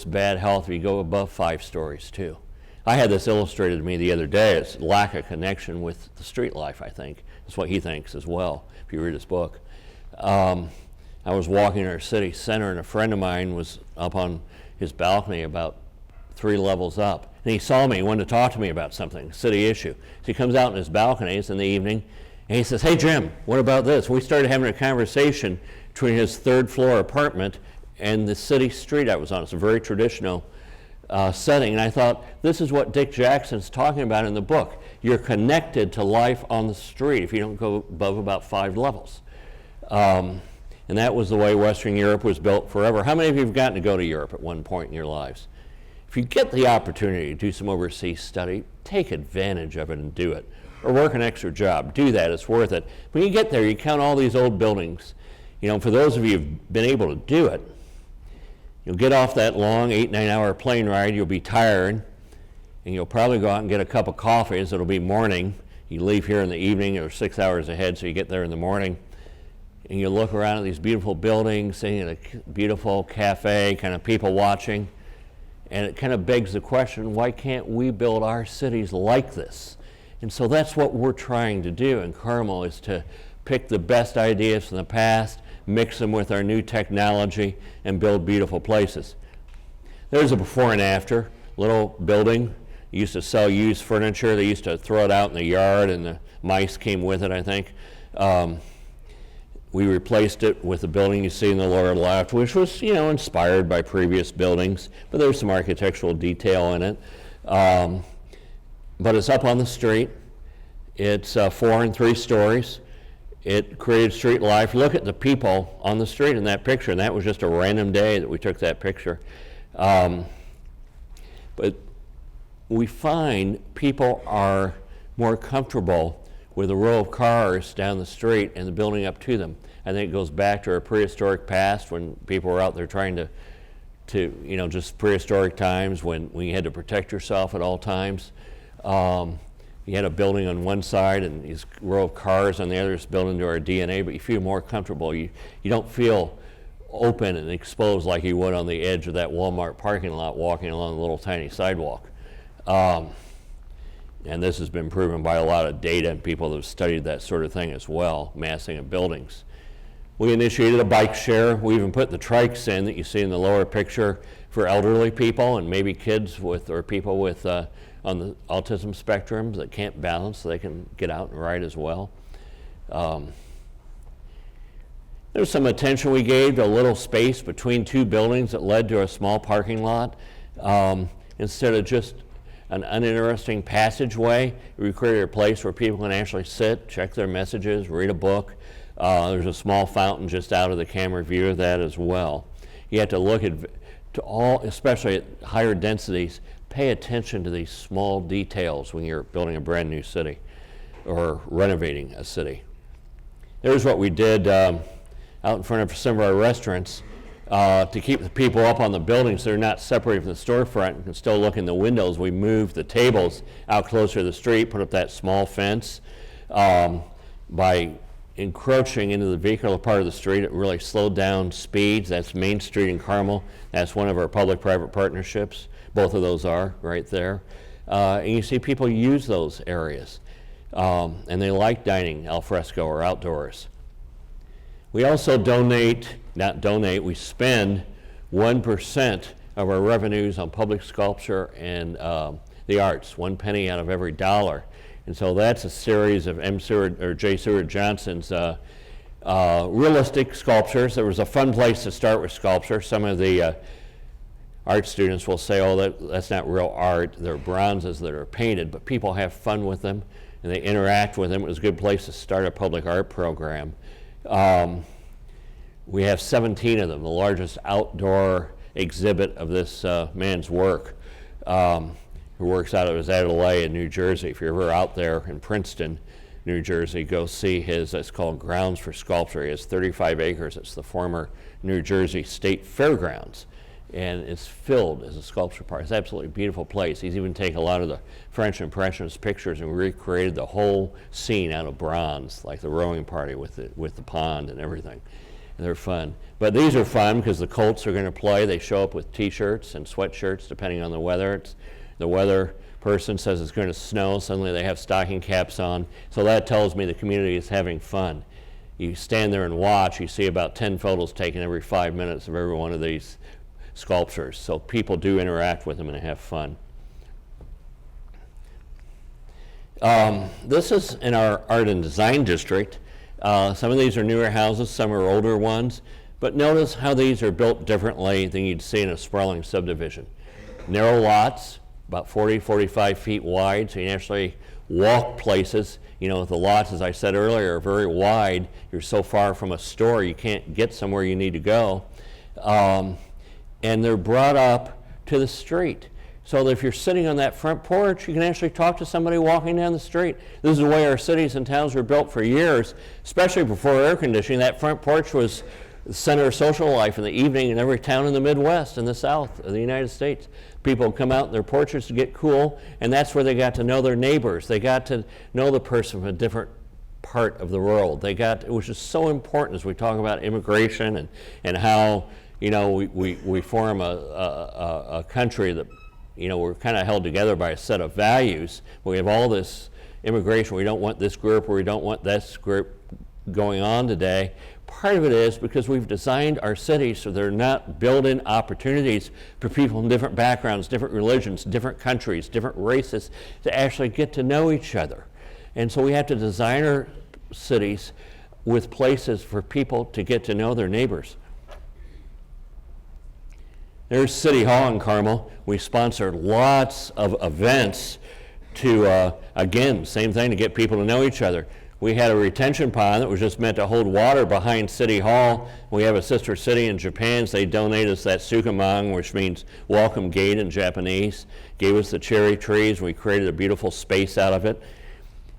bad health if you go above 5 stories too. I had this illustrated to me the other day. It's lack of connection with the street life, I think. That's what he thinks as well, if you read his book. I was walking in our city center, and a friend of mine was up on his balcony about 3 levels up. And he saw me, he wanted to talk to me about something, a city issue. So he comes out in his balcony, it's in the evening, and he says, "Hey Jim, what about this?" We started having a conversation between his 3rd floor apartment and the city street I was on. It's a very traditional setting. And I thought, this is what Dick Jackson's talking about in the book. You're connected to life on the street if you don't go above about 5 levels. And that was the way Western Europe was built forever. How many of you have gotten to go to Europe at one point in your lives? If you get the opportunity to do some overseas study, take advantage of it and do it. Or work an extra job. Do that, it's worth it. When you get there, you count all these old buildings. You know, for those of you who've been able to do it, you'll get off that long 8-9 hour plane ride, you'll be tired, and you'll probably go out and get a cup of coffee, as it'll be morning. You leave here in the evening, or 6 hours ahead, so you get there in the morning. And you look around at these beautiful buildings, sitting in a beautiful cafe, kind of people watching, and it kind of begs the question, why can't we build our cities like this? And so that's what we're trying to do in Carmel, is to pick the best ideas from the past, mix them with our new technology, and build beautiful places. There's a before and after. Little building, used to sell used furniture. They used to throw it out in the yard, and the mice came with it, I think. We replaced it with the building you see in the lower left, which was, you know, inspired by previous buildings, but there's some architectural detail in it. But it's up on the street. It's 4 and 3 stories. It created street life. Look at the people on the street in that picture, and that was just a random day that we took that picture. But we find people are more comfortable with a row of cars down the street and the building up to them. I think it goes back to our prehistoric past, when people were out there trying to you know, just prehistoric times when you had to protect yourself at all times. You had a building on one side and these row of cars on the other. It's built into our DNA, but you feel more comfortable. You don't feel open and exposed like you would on the edge of that Walmart parking lot walking along a little tiny sidewalk. And this has been proven by a lot of data and people that have studied that sort of thing as well, massing of buildings. We initiated a bike share. We even put the trikes in that you see in the lower picture for elderly people and maybe kids with, or people with on the autism spectrum that can't balance, so they can get out and ride as well. There's some attention we gave to a little space between 2 buildings that led to a small parking lot. Instead of just an uninteresting passageway, we created a place where people can actually sit, check their messages, read a book. There's a small fountain just out of the camera view of that as well. You have to look at, to all, especially at higher densities, pay attention to these small details when you're building a brand new city or renovating a city. There's what we did out in front of some of our restaurants to keep the people up on the buildings so they're not separated from the storefront and can still look in the windows. We moved the tables out closer to the street, put up that small fence. By encroaching into the vehicular part of the street, it really slowed down speeds. That's Main Street in Carmel. That's one of our public-private partnerships. Both of those are right there. And you see people use those areas. And they like dining al fresco or outdoors. We also we spend 1% of our revenues on public sculpture and the arts, 1 penny out of every dollar. And so that's a series of J. Seward Johnson's realistic sculptures. There was a fun place to start with sculpture. Some of the art students will say, oh, that's not real art. They're bronzes that are painted, but people have fun with them and they interact with them. It was a good place to start a public art program. We have 17 of them, the largest outdoor exhibit of this man's work, who works out of his atelier in New Jersey. If you're ever out there in Princeton, New Jersey, go see his, it's called Grounds for Sculpture. He has 35 acres. It's the former New Jersey State Fairgrounds. And it's filled as a sculpture park. It's an absolutely beautiful place. He's even taken a lot of the French Impressionist pictures and recreated the whole scene out of bronze, like the rowing party with the pond and everything. And they're fun. But these are fun because the Colts are going to play. They show up with t-shirts and sweatshirts depending on the weather. The weather person says it's going to snow. Suddenly they have stocking caps on. So that tells me the community is having fun. You stand there and watch. You see about 10 photos taken every 5 minutes of every one of these sculptures. So people do interact with them and have fun. This is in our art and design district. Some of these are newer houses, some are older ones, but notice how these are built differently than you'd see in a sprawling subdivision. Narrow lots, about 40, 45 feet wide, so you can actually walk places. You know, the lots, as I said earlier, are very wide. You're so far from a store, you can't get somewhere you need to go. And they're brought up to the street. So that if you're sitting on that front porch, you can actually talk to somebody walking down the street. This is the way our cities and towns were built for years, especially before air conditioning. That front porch was the center of social life in the evening in every town in the Midwest and the South of the United States. People would come out in their porches to get cool, and that's where they got to know their neighbors. They got to know the person from a different part of the world. Which is so important as we talk about immigration and how, you know, we form a country that, you know, we're kind of held together by a set of values. We have all this immigration. We don't want this group or we don't want this group going on today. Part of it is because we've designed our cities so they're not built-in opportunities for people from different backgrounds, different religions, different countries, different races to actually get to know each other. And so we have to design our cities with places for people to get to know their neighbors. There's City Hall in Carmel. We sponsored lots of events to, again, same thing, to get people to know each other. We had a retention pond that was just meant to hold water behind City Hall. We have a sister city in Japan, so they donated us that sukamang, which means welcome gate in Japanese, gave us the cherry trees. We created a beautiful space out of it.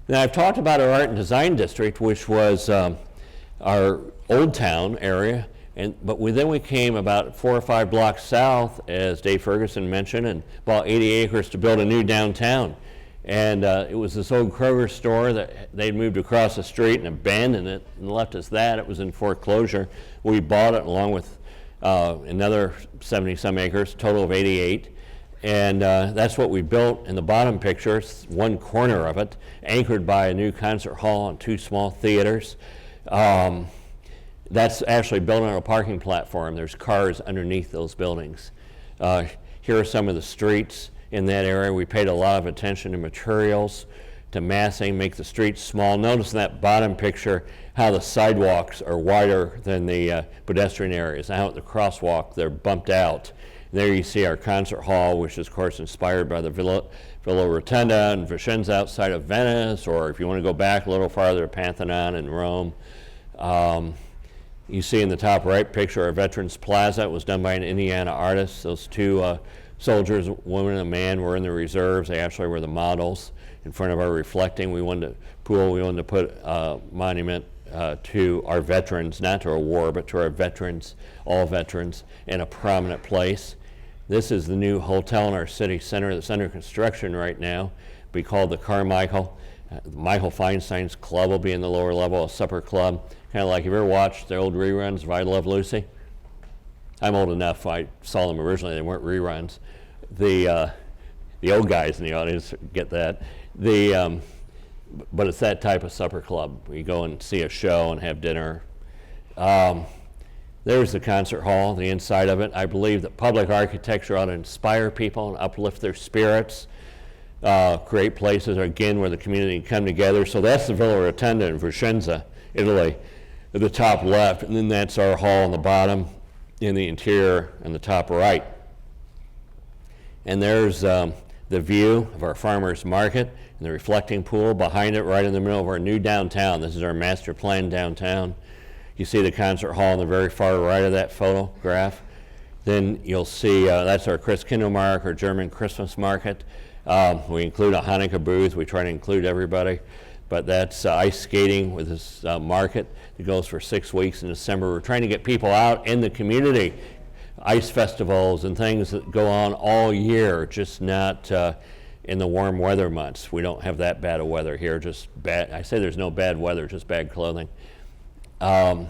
Now, I've talked about our art and design district, which was our Old Town area. But then we came about 4 or 5 blocks south, as Dave Ferguson mentioned, and bought 80 acres to build a new downtown. And it was this old Kroger store that they'd moved across the street and abandoned it and left us that. It was in foreclosure. We bought it along with another 70-some acres, total of 88. And that's what we built in the bottom picture. It's one corner of it, anchored by a new concert hall and 2 small theaters. That's actually built on a parking platform. There's cars underneath those buildings. Here are some of the streets in that area. We paid a lot of attention to materials, to massing, make the streets small. Notice in that bottom picture how the sidewalks are wider than the pedestrian areas. Out at the crosswalk, they're bumped out. There you see our concert hall, which is, of course, inspired by the Villa Rotunda and Vicenza outside of Venice, or if you want to go back a little farther, Pantheon in Rome. You see in the top right picture our Veterans Plaza. It was done by an Indiana artist. Those two soldiers, a woman and a man, were in the reserves. They actually were the models in front of our reflecting. We wanted to put a monument to our veterans, not to our war, but to our veterans, all veterans, in a prominent place. This is the new hotel in our city center that's under construction right now. We call the Carmel. Michael Feinstein's club will be in the lower level, a supper club. Kind of like, have you ever watched the old reruns of I Love Lucy? I'm old enough, I saw them originally, they weren't reruns. The old guys in the audience get that. But it's that type of supper club. You go and see a show and have dinner. There's the concert hall, the inside of it. I believe that public architecture ought to inspire people and uplift their spirits. Create places, again, where the community can come together. So that's the Villa Rotonda in Vicenza, Italy, at the top left. And then that's our hall on the bottom, in the interior, and the top right. And there's the view of our farmers market and the reflecting pool behind it, right in the middle of our new downtown. This is our master plan downtown. You see the concert hall on the very far right of that photograph. Then you'll see that's our Christkindlmarkt, our German Christmas market. We include a Hanukkah booth. We try to include everybody. But that's ice skating with this market that goes for 6 weeks in December. We're trying to get people out in the community. Ice festivals and things that go on all year, just not in the warm weather months. We don't have that bad of weather here, just bad. I say there's no bad weather, just bad clothing. So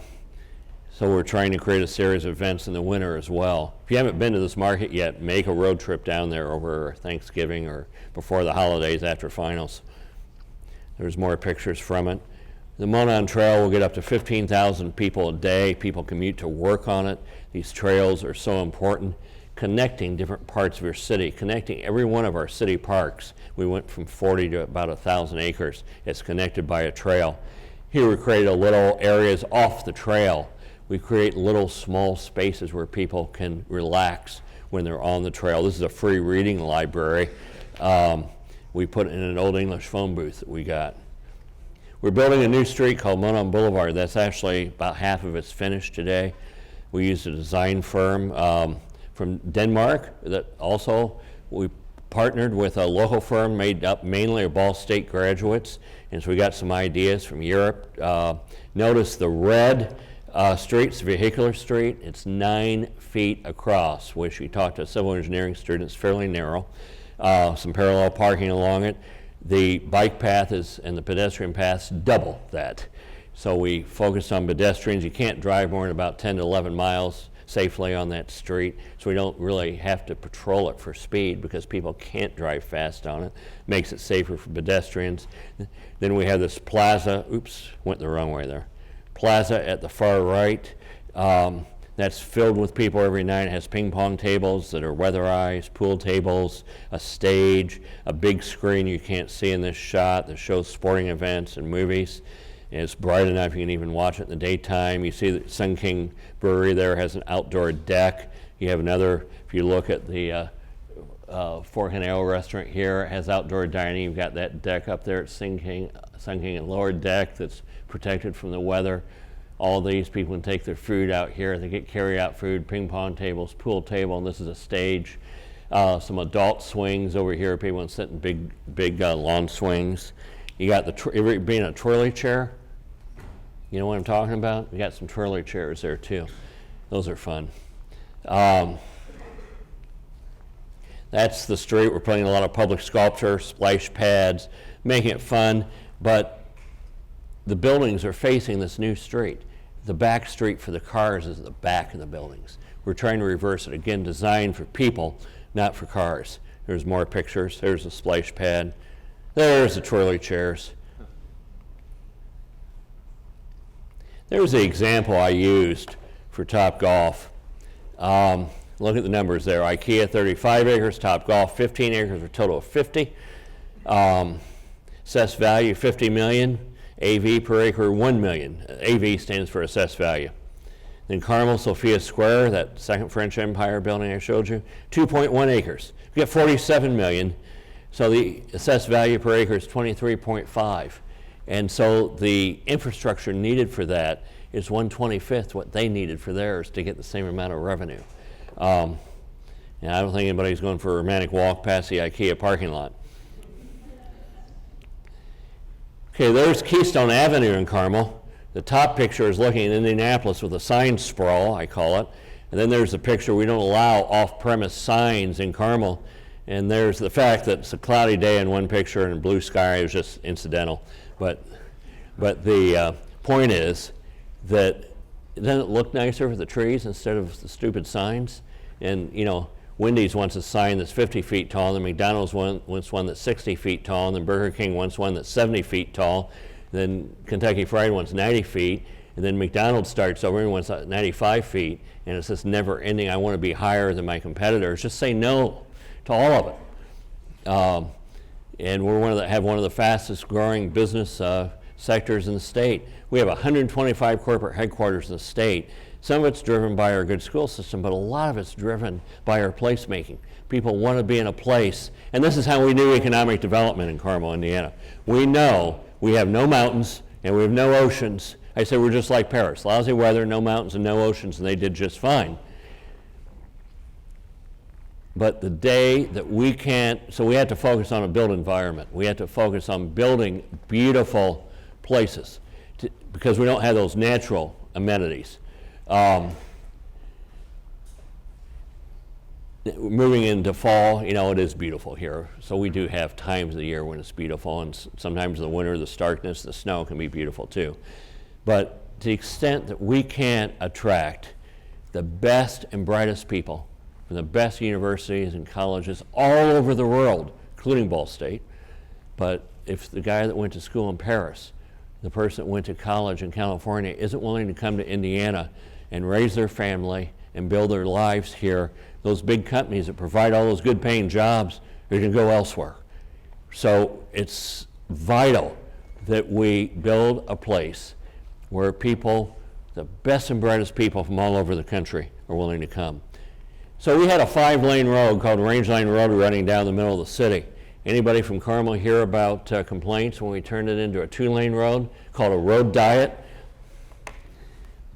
we're trying to create a series of events in the winter as well. If you haven't been to this market yet, make a road trip down there over Thanksgiving or before the holidays after finals. There's more pictures from it. The Monon Trail will get up to 15,000 people a day. People commute to work on it. These trails are so important. Connecting different parts of your city, connecting every one of our city parks. We went from 40 to about 1,000 acres. It's connected by a trail. Here we create a little areas off the trail. We create little small spaces where people can relax when they're on the trail. This is a free reading library. We put in an old English phone booth that we got. We're building a new street called Monon Boulevard. That's actually about half of it's finished today. We used a design firm from Denmark that also we partnered with a local firm made up mainly of Ball State graduates, and so we got some ideas from Europe. Notice the red street's vehicular street. It's 9 feet across, which we talked to civil engineering students, fairly narrow. Some parallel parking along it. The bike path and the pedestrian paths double that. So we focus on pedestrians. You can't drive more than about 10 to 11 miles safely on that street, so we don't really have to patrol it for speed because people can't drive fast on it. Makes it safer for pedestrians. Then we have this plaza. Oops, went the wrong way there. Plaza at the far right. That's filled with people every night. It has ping pong tables that are weatherized, pool tables, a stage, a big screen you can't see in this shot that shows sporting events and movies. And it's bright enough you can even watch it in the daytime. You see that Sun King Brewery there has an outdoor deck. You have another, if you look at the Fort Canal restaurant here, it has outdoor dining. You've got that deck up there at Sun King and lower deck that's protected from the weather. All these people can take their food out here. They get carry-out food, ping pong tables, pool table, and this is a stage. Some adult swings over here. People can sit in big lawn swings. You got the being a twirly chair. You know what I'm talking about? We got some twirly chairs there too. Those are fun. That's the street. We're putting a lot of public sculpture, splash pads, making it fun, but the buildings are facing this new street. The back street for the cars is at the back of the buildings. We're trying to reverse it. Again, designed for people, not for cars. There's more pictures. There's the splash pad. There's the twirly chairs. There's the example I used for Topgolf. Look at the numbers there. IKEA 35 acres, Topgolf 15 acres, for a total of 50. Assessed value 50 million. AV per acre 1 million. AV stands for assessed value. Then Carmel, Sophia Square, that second French Empire building I showed you, 2.1 acres. We got 47 million. So the assessed value per acre is 23.5. And so the infrastructure needed for that is 1/25th what they needed for theirs to get the same amount of revenue. And I don't think anybody's going for a romantic walk past the IKEA parking lot. Okay, there's Keystone Avenue in Carmel. The top picture is looking at Indianapolis with a sign sprawl, I call it. And then there's the picture, we don't allow off-premise signs in Carmel. And there's the fact that it's a cloudy day in one picture and blue sky is just incidental. But the point is that doesn't it look nicer with the trees instead of the stupid signs? And you know, Wendy's wants a sign that's 50 feet tall, and McDonald's wants one that's 60 feet tall, and then Burger King wants one that's 70 feet tall, then Kentucky Fried wants 90 feet, and then McDonald's starts over and wants 95 feet, and it's just never ending. I want to be higher than my competitors. Just say no to all of it. And we're have one of the fastest growing business sectors in the state. We have 125 corporate headquarters in the state. Some of it's driven by our good school system, but a lot of it's driven by our placemaking. People want to be in a place, and this is how we do economic development in Carmel, Indiana. We know we have no mountains and we have no oceans. I say we're just like Paris, lousy weather, no mountains and no oceans, and they did just fine. But the day that we can't, so we have to focus on a built environment. We have to focus on building beautiful places because we don't have those natural amenities. Moving into fall, you know, it is beautiful here. So we do have times of the year when it's beautiful, and sometimes in the winter, the starkness, the snow can be beautiful too. But to the extent that we can't attract the best and brightest people from the best universities and colleges all over the world, including Ball State, but if the guy that went to school in Paris, the person that went to college in California isn't willing to come to Indiana and raise their family and build their lives here, those big companies that provide all those good paying jobs are going to go elsewhere. So it's vital that we build a place where people, the best and brightest people from all over the country are willing to come. So we had a 5-lane road called Range Line Road running down the middle of the city. Anybody from Carmel hear about complaints when we turned it into a 2-lane road called a road diet?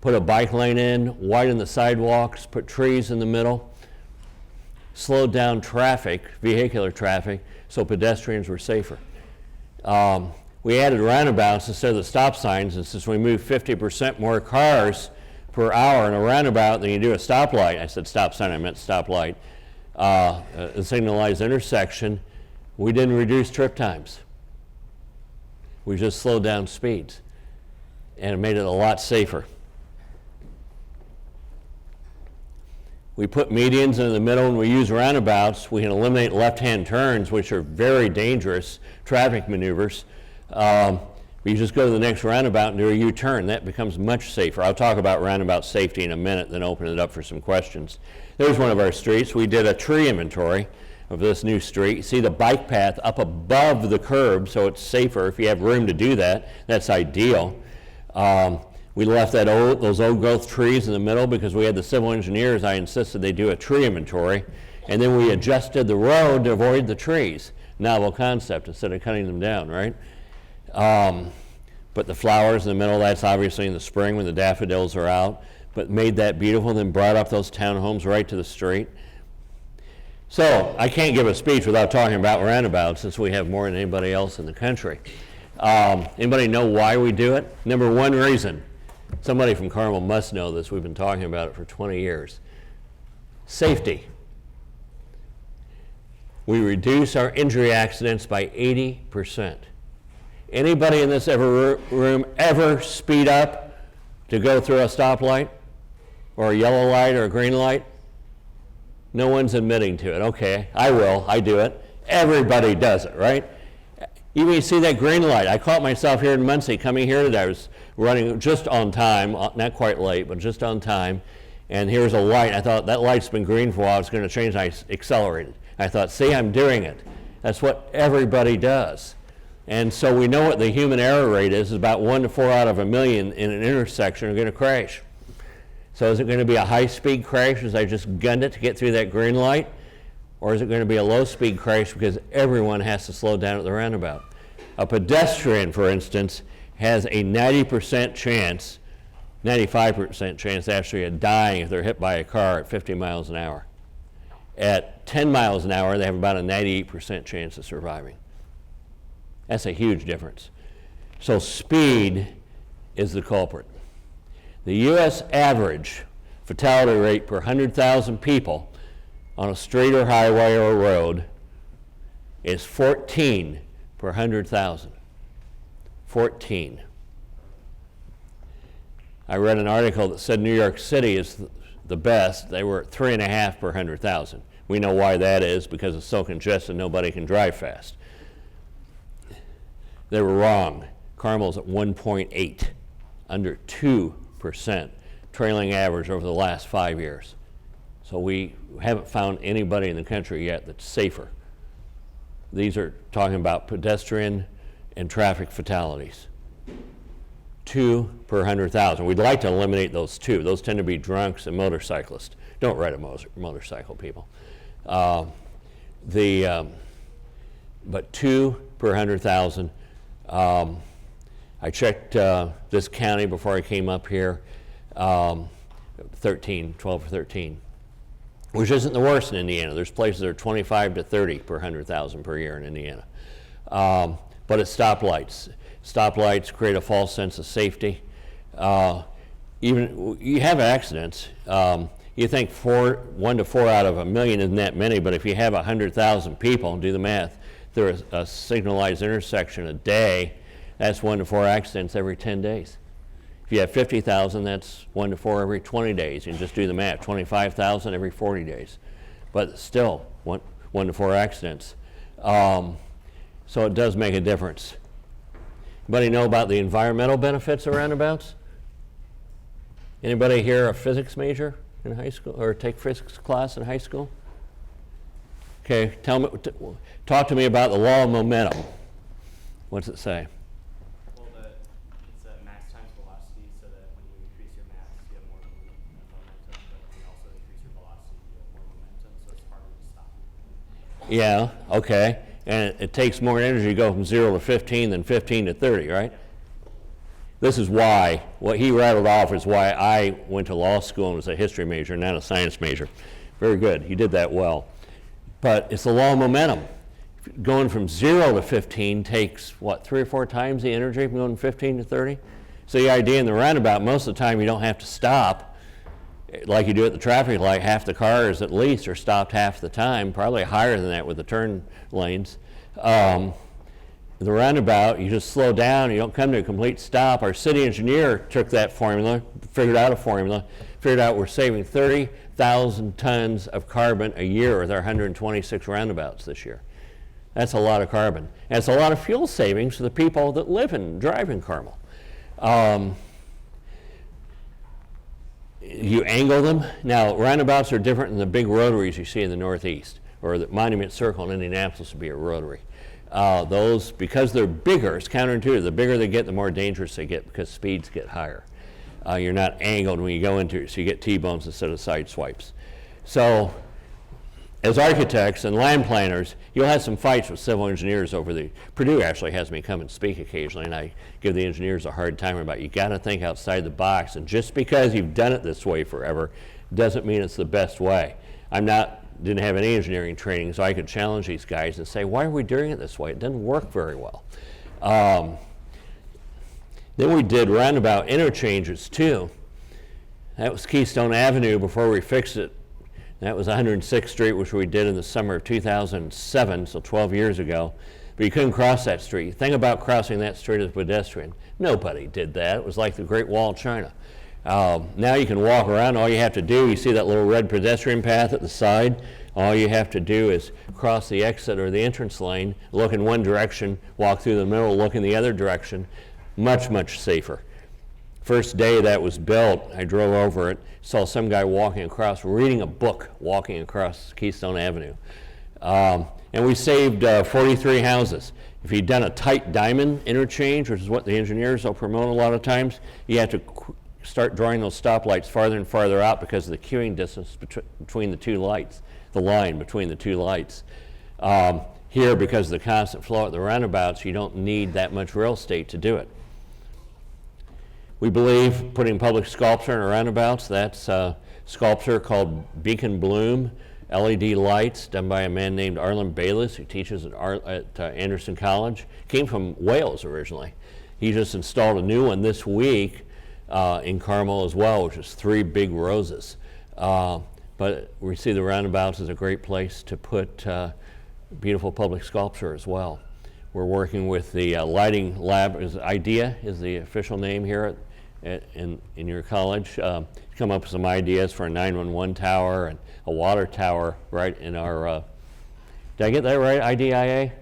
Put a bike lane in, widen the sidewalks, put trees in the middle, slowed down traffic, vehicular traffic, so pedestrians were safer. We added roundabouts instead of the stop signs, and since we moved 50% more cars per hour in a roundabout than you do a stoplight, I said stop sign, I meant stoplight, a signalized intersection, we didn't reduce trip times. We just slowed down speeds, and it made it a lot safer. We put medians in the middle, and we use roundabouts. We can eliminate left-hand turns, which are very dangerous traffic maneuvers. You just go to the next roundabout and do a U-turn. That becomes much safer. I'll talk about roundabout safety in a minute, then open it up for some questions. There's one of our streets. We did a tree inventory of this new street. You see the bike path up above the curb, so it's safer. If you have room to do that, that's ideal. We left those old growth trees in the middle because we had the civil engineers. I insisted they do a tree inventory, and then we adjusted the road to avoid the trees. Novel concept instead of cutting them down, right? But the flowers in the middle, that's obviously in the spring when the daffodils are out, but made that beautiful, then brought up those townhomes right to the street. So I can't give a speech without talking about roundabouts since we have more than anybody else in the country. Anybody know why we do it? Number one reason. Somebody from Carmel must know this. We've been talking about it for 20 years. Safety. We reduce our injury accidents by 80%. Anybody in this room ever speed up to go through a stoplight or a yellow light or a green light? No one's admitting to it. Okay, I will. I do it. Everybody does it, right? Even you see that green light. I caught myself here in Muncie coming here today. I was running just on time, not quite late, but just on time. And here's a light. I thought that light's been green for a while. It's going to change. I accelerated. I thought, see, I'm doing it. That's what everybody does. And so we know what the human error rate is about 1 to 4 out of a million in an intersection are going to crash. So is it going to be a high-speed crash as I just gunned it to get through that green light? Or is it going to be a low-speed crash because everyone has to slow down at the roundabout? A pedestrian, for instance, has a 90% chance, 95% chance actually of dying if they're hit by a car at 50 miles an hour. At 10 miles an hour, they have about a 98% chance of surviving. That's a huge difference. So speed is the culprit. The U.S. average fatality rate per 100,000 people on a street or highway or road is 14 per 100,000. 14. I read an article that said New York City is the best. They were at 3.5 per 100,000. We know why that is, because it's so congested nobody can drive fast. They were wrong. Carmel's at 1.8, under 2%, trailing average over the last 5 years. So we haven't found anybody in the country yet that's safer. These are talking about pedestrian and traffic fatalities. 2 per 100,000. We'd like to eliminate those two. Those tend to be drunks and motorcyclists. Don't ride a motorcycle, people. But 2 per 100,000. I checked this county before I came up here, 12 or 13, which isn't the worst in Indiana. There's places that are 25 to 30 per 100,000 per year in Indiana. But it's stoplights. Stoplights create a false sense of safety. Even you have accidents. You think 1 to 4 out of a million isn't that many, but if you have 100,000 people, do the math, there's a signalized intersection a day, that's 1 to 4 accidents every 10 days. If you have 50,000, that's 1 to 4 every 20 days. You can just do the math, 25,000 every 40 days. But still, 1 to 4 accidents. So it does make a difference. Anybody know about the environmental benefits of roundabouts? Anybody here a physics major in high school, or take physics class in high school? Okay, talk to me about the law of momentum. What's it say? Well, it's a mass times velocity, so that when you increase your mass, you have more movement and momentum, but when you also increase your velocity, you have more momentum, so it's harder to stop. Yeah, okay. And it takes more energy to go from 0 to 15 than 15 to 30, right? This is why, what he rattled off is why I went to law school and was a history major, not a science major. Very good, you did that well. But it's the law of momentum. Going from 0 to 15 takes, what, 3 or 4 times the energy from going from 15 to 30? So the idea in the roundabout, most of the time you don't have to stop like you do at the traffic light. Half the cars at least are stopped half the time, probably higher than that with the turn lanes. The roundabout, you just slow down, you don't come to a complete stop. Our city engineer took that formula, figured out we're saving 30,000 tons of carbon a year with our 126 roundabouts this year. That's a lot of carbon. And it's a lot of fuel savings for the people that live and drive in Carmel. You angle them. Now, roundabouts are different than the big rotaries you see in the Northeast, or the Monument Circle in Indianapolis would be a rotary. Those, because they're bigger, it's counterintuitive. The bigger they get, the more dangerous they get because speeds get higher. You're not angled when you go into it, so you get T-bones instead of side swipes. So, as architects and land planners, you'll have some fights with civil engineers over the, Purdue actually has me come and speak occasionally, and I give the engineers a hard time about, you gotta think outside the box, and just because you've done it this way forever doesn't mean it's the best way. Didn't have any engineering training, so I could challenge these guys and say, why are we doing it this way? It doesn't work very well. Then we did roundabout interchanges too. That was Keystone Avenue before we fixed it. That was 106th Street, which we did in the summer of 2007, so 12 years ago. But you couldn't cross that street. Think about crossing that street as a pedestrian. Nobody did that. It was like the Great Wall of China. Now you can walk around. All you have to do, you see that little red pedestrian path at the side? All you have to do is cross the exit or the entrance lane, look in one direction, walk through the middle, look in the other direction. Much, much safer. First day that was built, I drove over it, saw some guy walking across, reading a book, walking across Keystone Avenue. And we saved 43 houses. If you'd done a tight diamond interchange, which is what the engineers will promote a lot of times, you have to start drawing those stoplights farther and farther out because of the queuing distance between the two lights, the line between the two lights. Here, because of the constant flow at the roundabouts, you don't need that much real estate to do it. We believe putting public sculpture in our roundabouts, that's a sculpture called Beacon Bloom, LED lights done by a man named Arlen Bayless, who teaches at Anderson College. Came from Wales originally. He just installed a new one this week in Carmel as well, which is 3 big roses. But we see the roundabouts as a great place to put beautiful public sculpture as well. We're working with the lighting lab. IDEA is the official name here in your college. Come up with some ideas for a 911 tower and a water tower right in our, did I get that right, IDEA?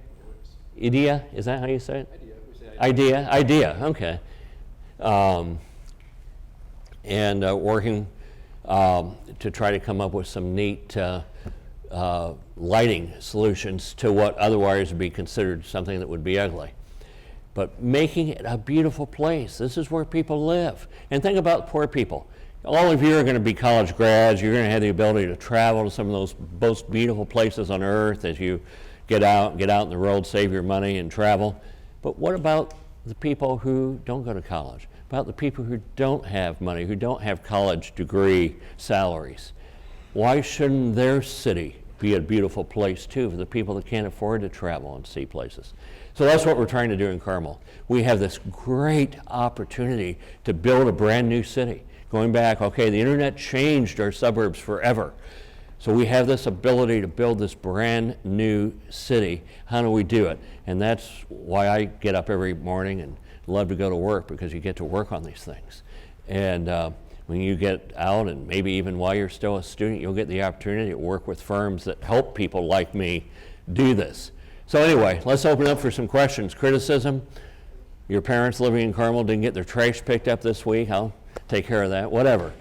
IDEA, is that how you say it? IDEA, okay. And working to try to come up with some neat lighting solutions to what otherwise would be considered something that would be ugly. But making it a beautiful place. This is where people live. And think about poor people. All of you are going to be college grads. You're going to have the ability to travel to some of those most beautiful places on earth as you get out in the world, save your money and travel. But what about the people who don't go to college? About the people who don't have money, who don't have college degree salaries? Why shouldn't their city be a beautiful place too for the people that can't afford to travel and see places? So that's what we're trying to do in Carmel. We have this great opportunity to build a brand new city. Going back, okay, the internet changed our suburbs forever. So we have this ability to build this brand new city. How do we do it? And that's why I get up every morning and love to go to work, because you get to work on these things. And when you get out, and maybe even while you're still a student, you'll get the opportunity to work with firms that help people like me do this. So anyway, let's open up for some questions. Criticism. Your parents living in Carmel didn't get their trash picked up this week. I'll take care of that. Whatever.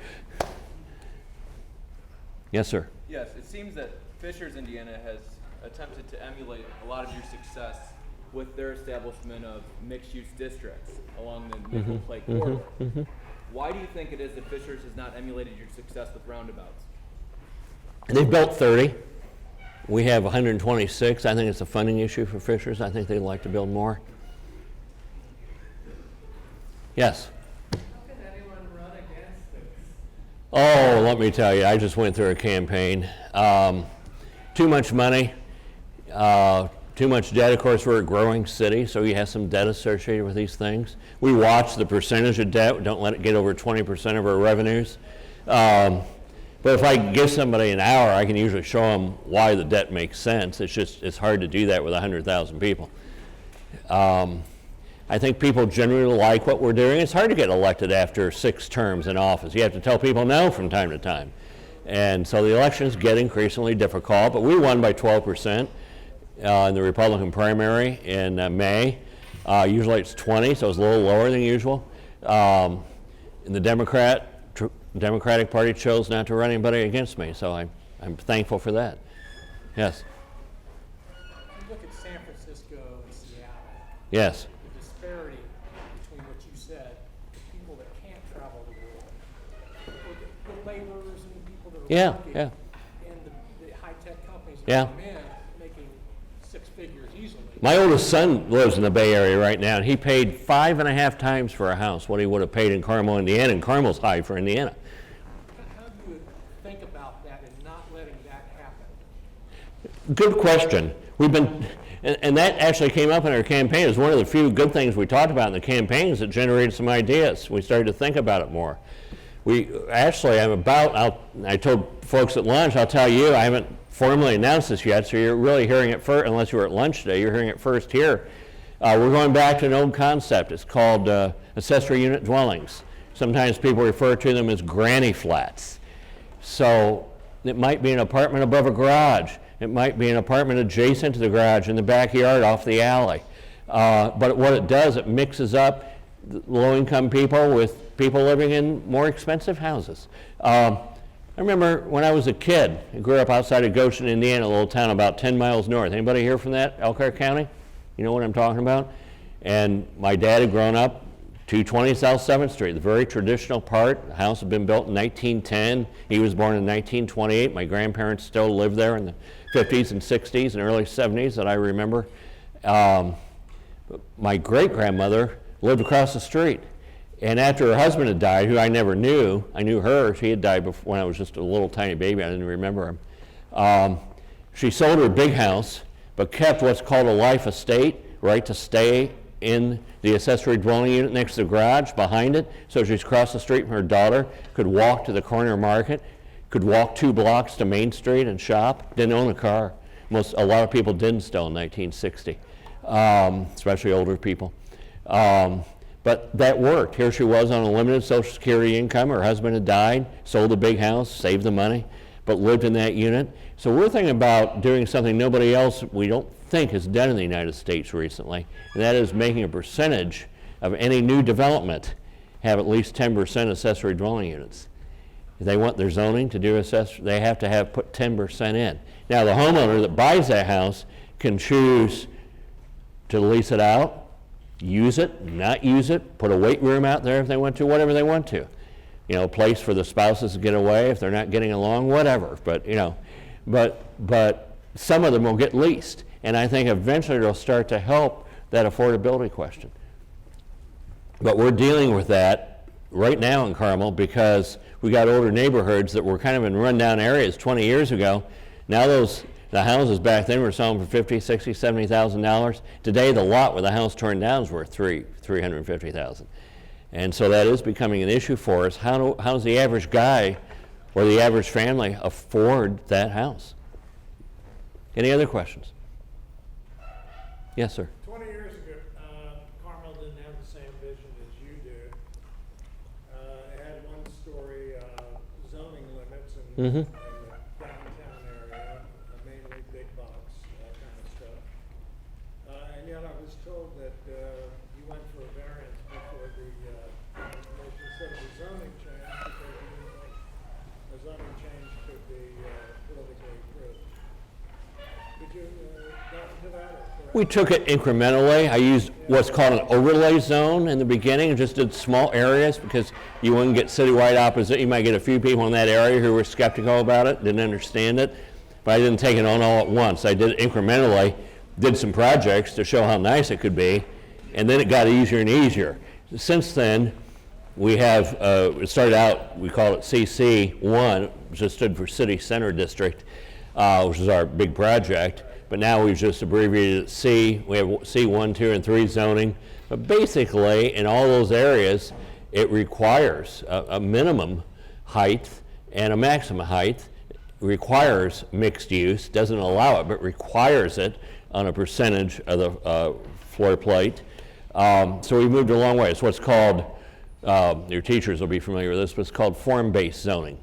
Yes, sir. Yes, it seems that Fishers, Indiana has attempted to emulate a lot of your success with their establishment of mixed-use districts along the Nickel Lake corridor. Why do you think it is that Fishers has not emulated your success with roundabouts? They've built 30. We have 126. I think it's a funding issue for Fishers. I think they'd like to build more. Yes? How can anyone run against this? Oh, let me tell you, I just went through a campaign. Too much money, too much debt. Of course, we're a growing city, so you have some debt associated with these things. We watch the percentage of debt. We don't let it get over 20% of our revenues. But if I give somebody an hour, I can usually show them why the debt makes sense. It's hard to do that with 100,000 people. I think people generally like what we're doing. It's hard to get elected after 6 terms in office. You have to tell people no from time to time. And so the elections get increasingly difficult, but we won by 12% in the Republican primary in May. Usually it's 20, so it's a little lower than usual. And the Democratic Party chose not to run anybody against me, so I'm thankful for that. Yes? You look at San Francisco and Seattle. Yes. The disparity between what you said, the people that can't travel the world, the laborers and the people that are working, and the high-tech companies that come in making 6 figures easily. My oldest son lives in the Bay Area right now, and he paid 5.5 times for a house what he would have paid in Carmel, Indiana, and Carmel's high for Indiana. How do you think about that and not letting that happen? Good question. We've been, and that actually came up in our campaign as one of the few good things we talked about in the campaigns that generated some ideas. We started to think about it more. I told folks at lunch, I'll tell you, I haven't formally announced this yet, so you're really hearing it first, unless you were at lunch today, you're hearing it first here. We're going back to an old concept. It's called accessory unit dwellings. Sometimes people refer to them as granny flats. So it might be an apartment above a garage. It might be an apartment adjacent to the garage in the backyard off the alley. But what it does, it mixes up low-income people with people living in more expensive houses. I remember when I was a kid, I grew up outside of Goshen, Indiana, a little town about 10 miles north. Anybody here from that, Elkhart County? You know what I'm talking about? And my dad had grown up 220 South 7th Street, the very traditional part. The house had been built in 1910. He was born in 1928. My grandparents still lived there in the 50s and 60s and early 70s that I remember. My great-grandmother lived across the street. And after her husband had died, who I never knew, I knew her, she had died before, when I was just a little tiny baby, I didn't remember him. She sold her big house, but kept what's called a life estate, right to stay in the accessory dwelling unit next to the garage behind it. So she's across the street from her daughter, could walk to the corner market, could walk 2 blocks to Main Street and shop, didn't own a car. A lot of people didn't still in 1960, especially older people. But that worked. Here she was on a limited Social Security income. Her husband had died, sold the big house, saved the money, but lived in that unit. So we're thinking about doing something nobody else, we don't think, has done in the United States recently, and that is making a percentage of any new development have at least 10% accessory dwelling units. If they want their zoning to do accessory, they have to put 10% in. Now the homeowner that buys that house can choose to lease it out, use it, not use it, put a weight room out there if they want to, whatever they want to. You know, a place for the spouses to get away if they're not getting along, whatever. But, you know, but some of them will get leased. And I think eventually it'll start to help that affordability question. But we're dealing with that right now in Carmel because we got older neighborhoods that were kind of in rundown areas 20 years ago. Now the houses back then were selling for $50,000, $60,000, $70,000. Today, the lot with the house torn down is worth $350,000. And so that is becoming an issue for us. How does the average guy or the average family afford that house? Any other questions? Yes, sir. 20 years ago, Carmel didn't have the same vision as you do. It had one-story zoning limits in the downtown area, mainly big box, that kind of stuff. And yet I was told that you went for a variance before the commission said the zoning change because you didn't think a zoning change could be politically approved. Did you go into that? We took it incrementally. I used what's called an overlay zone in the beginning and just did small areas because you wouldn't get citywide opposition. You might get a few people in that area who were skeptical about it, didn't understand it, but I didn't take it on all at once. I did it incrementally, did some projects to show how nice it could be, and then it got easier and easier. Since then, we have, it started out, we call it CC1, which just stood for City Center District, which is our big project. But now we've just abbreviated it C. We have C1, 2, and 3 zoning. But basically, in all those areas, it requires a minimum height and a maximum height. It requires mixed use, doesn't allow it, but requires it on a percentage of the floor plate. So we moved a long way. It's what's called, your teachers will be familiar with this, but it's called form-based zoning.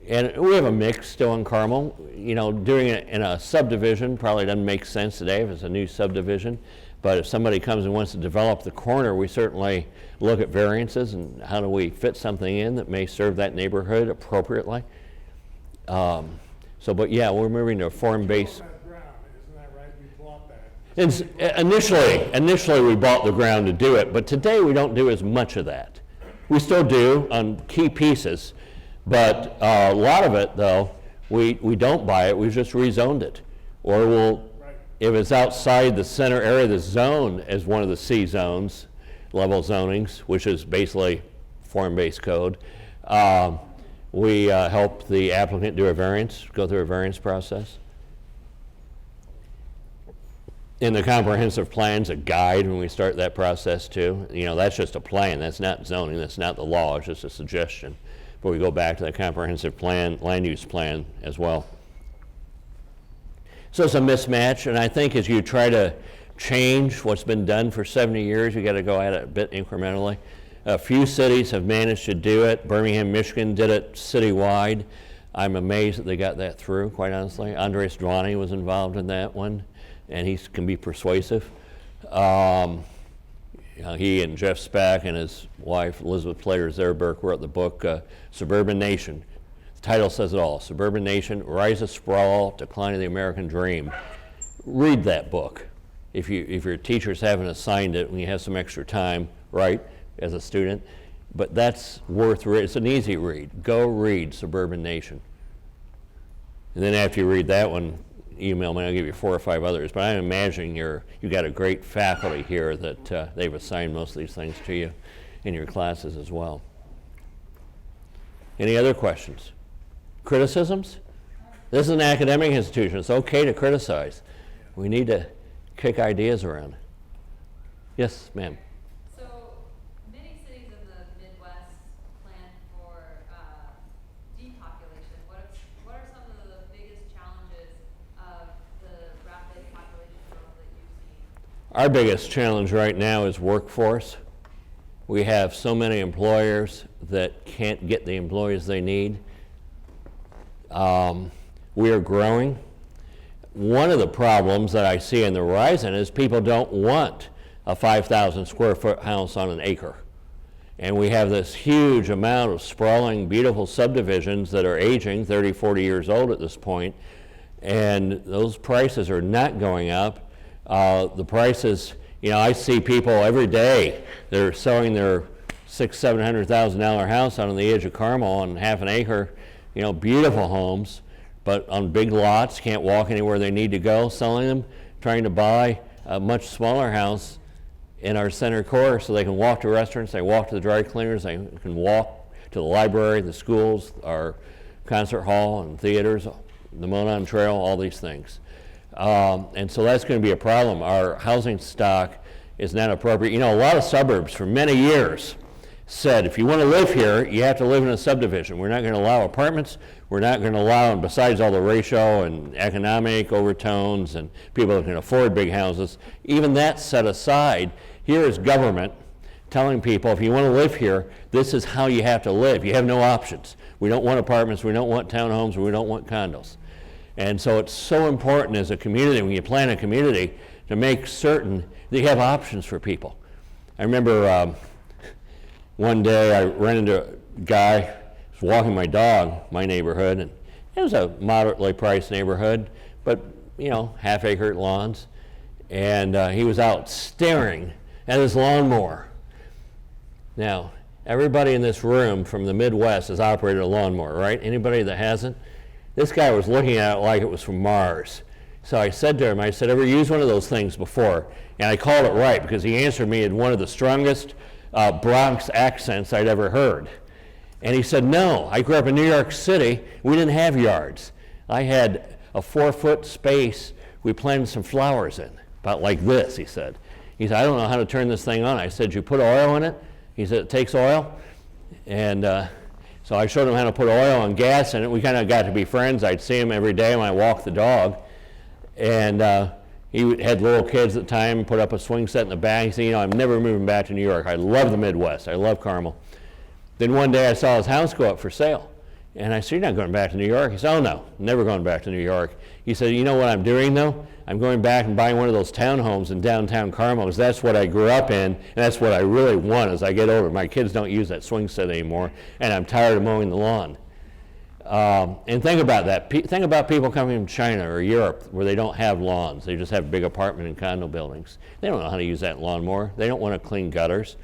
And we have a mix still in Carmel. You know, doing it in a subdivision probably doesn't make sense today if it's a new subdivision. But if somebody comes and wants to develop the corner, we certainly look at variances and how do we fit something in that may serve that neighborhood appropriately. But yeah, we're moving to a form-based. Isn't that right? You bought that. Initially we bought the ground to do it, but today we don't do as much of that. We still do on key pieces. But a lot of it, though, we don't buy it, we've just rezoned it. Or we'll, if it's outside the center area of the zone as one of the C zones, level zonings, which is basically form-based code, we help the applicant do a variance, go through a variance process. In the comprehensive plan's a guide when we start that process too. You know, that's just a plan, that's not zoning, that's not the law, it's just a suggestion. But we go back to the comprehensive plan, land use plan as well. So it's a mismatch, and I think as you try to change what's been done for 70 years, you got to go at it a bit incrementally. A few cities have managed to do it. Birmingham, Michigan did it citywide. I'm amazed that they got that through, quite honestly. Andres Dwani was involved in that one, and he can be persuasive. He and Jeff Spack and his wife, Elizabeth Plater-Zerberg, wrote the book, Suburban Nation. The title says it all, Suburban Nation, Rise of Sprawl, Decline of the American Dream. Read that book. If your teachers haven't assigned it when you have some extra time, right, as a student, but that's worth reading. It's an easy read. Go read Suburban Nation. And then after you read that one, email me, I'll give you 4 or 5 others, but I'm imagining you got a great faculty here that they've assigned most of these things to you in your classes as well. Any other questions? Criticisms? This is an academic institution. It's okay to criticize. We need to kick ideas around. Yes, ma'am. So many cities in the Midwest plan for depopulation. What are some of the biggest challenges of the rapid population growth that you've seen? Our biggest challenge right now is workforce. We have so many employers that can't get the employees they need. We are growing. One of the problems that I see in the horizon is people don't want a 5,000 square foot house on an acre. And we have this huge amount of sprawling, beautiful subdivisions that are aging, 30, 40 years old at this point, and those prices are not going up. The prices, you know, I see people every day, they're selling their $600,000, $700,000 house out on the edge of Carmel on half an acre, you know, beautiful homes, but on big lots, can't walk anywhere they need to go, selling them, trying to buy a much smaller house in our center core so they can walk to restaurants, they walk to the dry cleaners, they can walk to the library, the schools, our concert hall and theaters, the Monon Trail, all these things. And so that's going to be a problem. Our housing stock is not appropriate. You know, a lot of suburbs for many years said, if you want to live here, you have to live in a subdivision. We're not going to allow apartments. We're not going to allow, and besides all the racial and economic overtones and people that can afford big houses, even that set aside, here is government telling people, if you want to live here, this is how you have to live. You have no options. We don't want apartments. We don't want townhomes. We don't want condos. And so it's so important as a community, when you plan a community, to make certain that you have options for people. I remember one day I ran into a guy was walking my dog, my neighborhood, and it was a moderately priced neighborhood, but you know, half-acre lawns, and he was out staring at his lawnmower. Now, everybody in this room from the Midwest has operated a lawnmower, right? Anybody that hasn't? This guy was looking at it like it was from Mars. So I said to him, I said, ever used one of those things before? And I called it right because he answered me in one of the strongest Bronx accents I'd ever heard. And he said, no, I grew up in New York City. We didn't have yards. I had a 4-foot space. We planted some flowers in, about like this, he said. He said, I don't know how to turn this thing on. I said, you put oil in it? He said, it takes oil. And so I showed him how to put oil and gas in it. We kind of got to be friends. I'd see him every day when I walked the dog. And he had little kids at the time, put up a swing set in the back. He said, you know, I'm never moving back to New York. I love the Midwest. I love Carmel. Then one day I saw his house go up for sale. And I said, you're not going back to New York? He said, oh no, never going back to New York. He said, you know what I'm doing though? I'm going back and buying one of those townhomes in downtown Carmel because that's what I grew up in, and that's what I really want as I get older. My kids don't use that swing set anymore, and I'm tired of mowing the lawn. And think about that. Think about people coming from China or Europe where they don't have lawns. They just have big apartment and condo buildings. They don't know how to use that lawnmower. They don't want to clean gutters.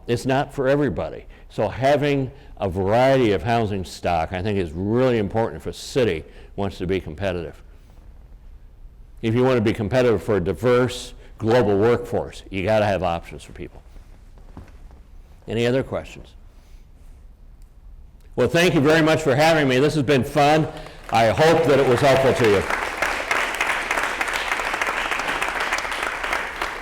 It's not for everybody. So having a variety of housing stock, I think, is really important if a city wants to be competitive. If you want to be competitive for a diverse global workforce, you got to have options for people. Any other questions? Well, thank you very much for having me. This has been fun. I hope that it was helpful to you.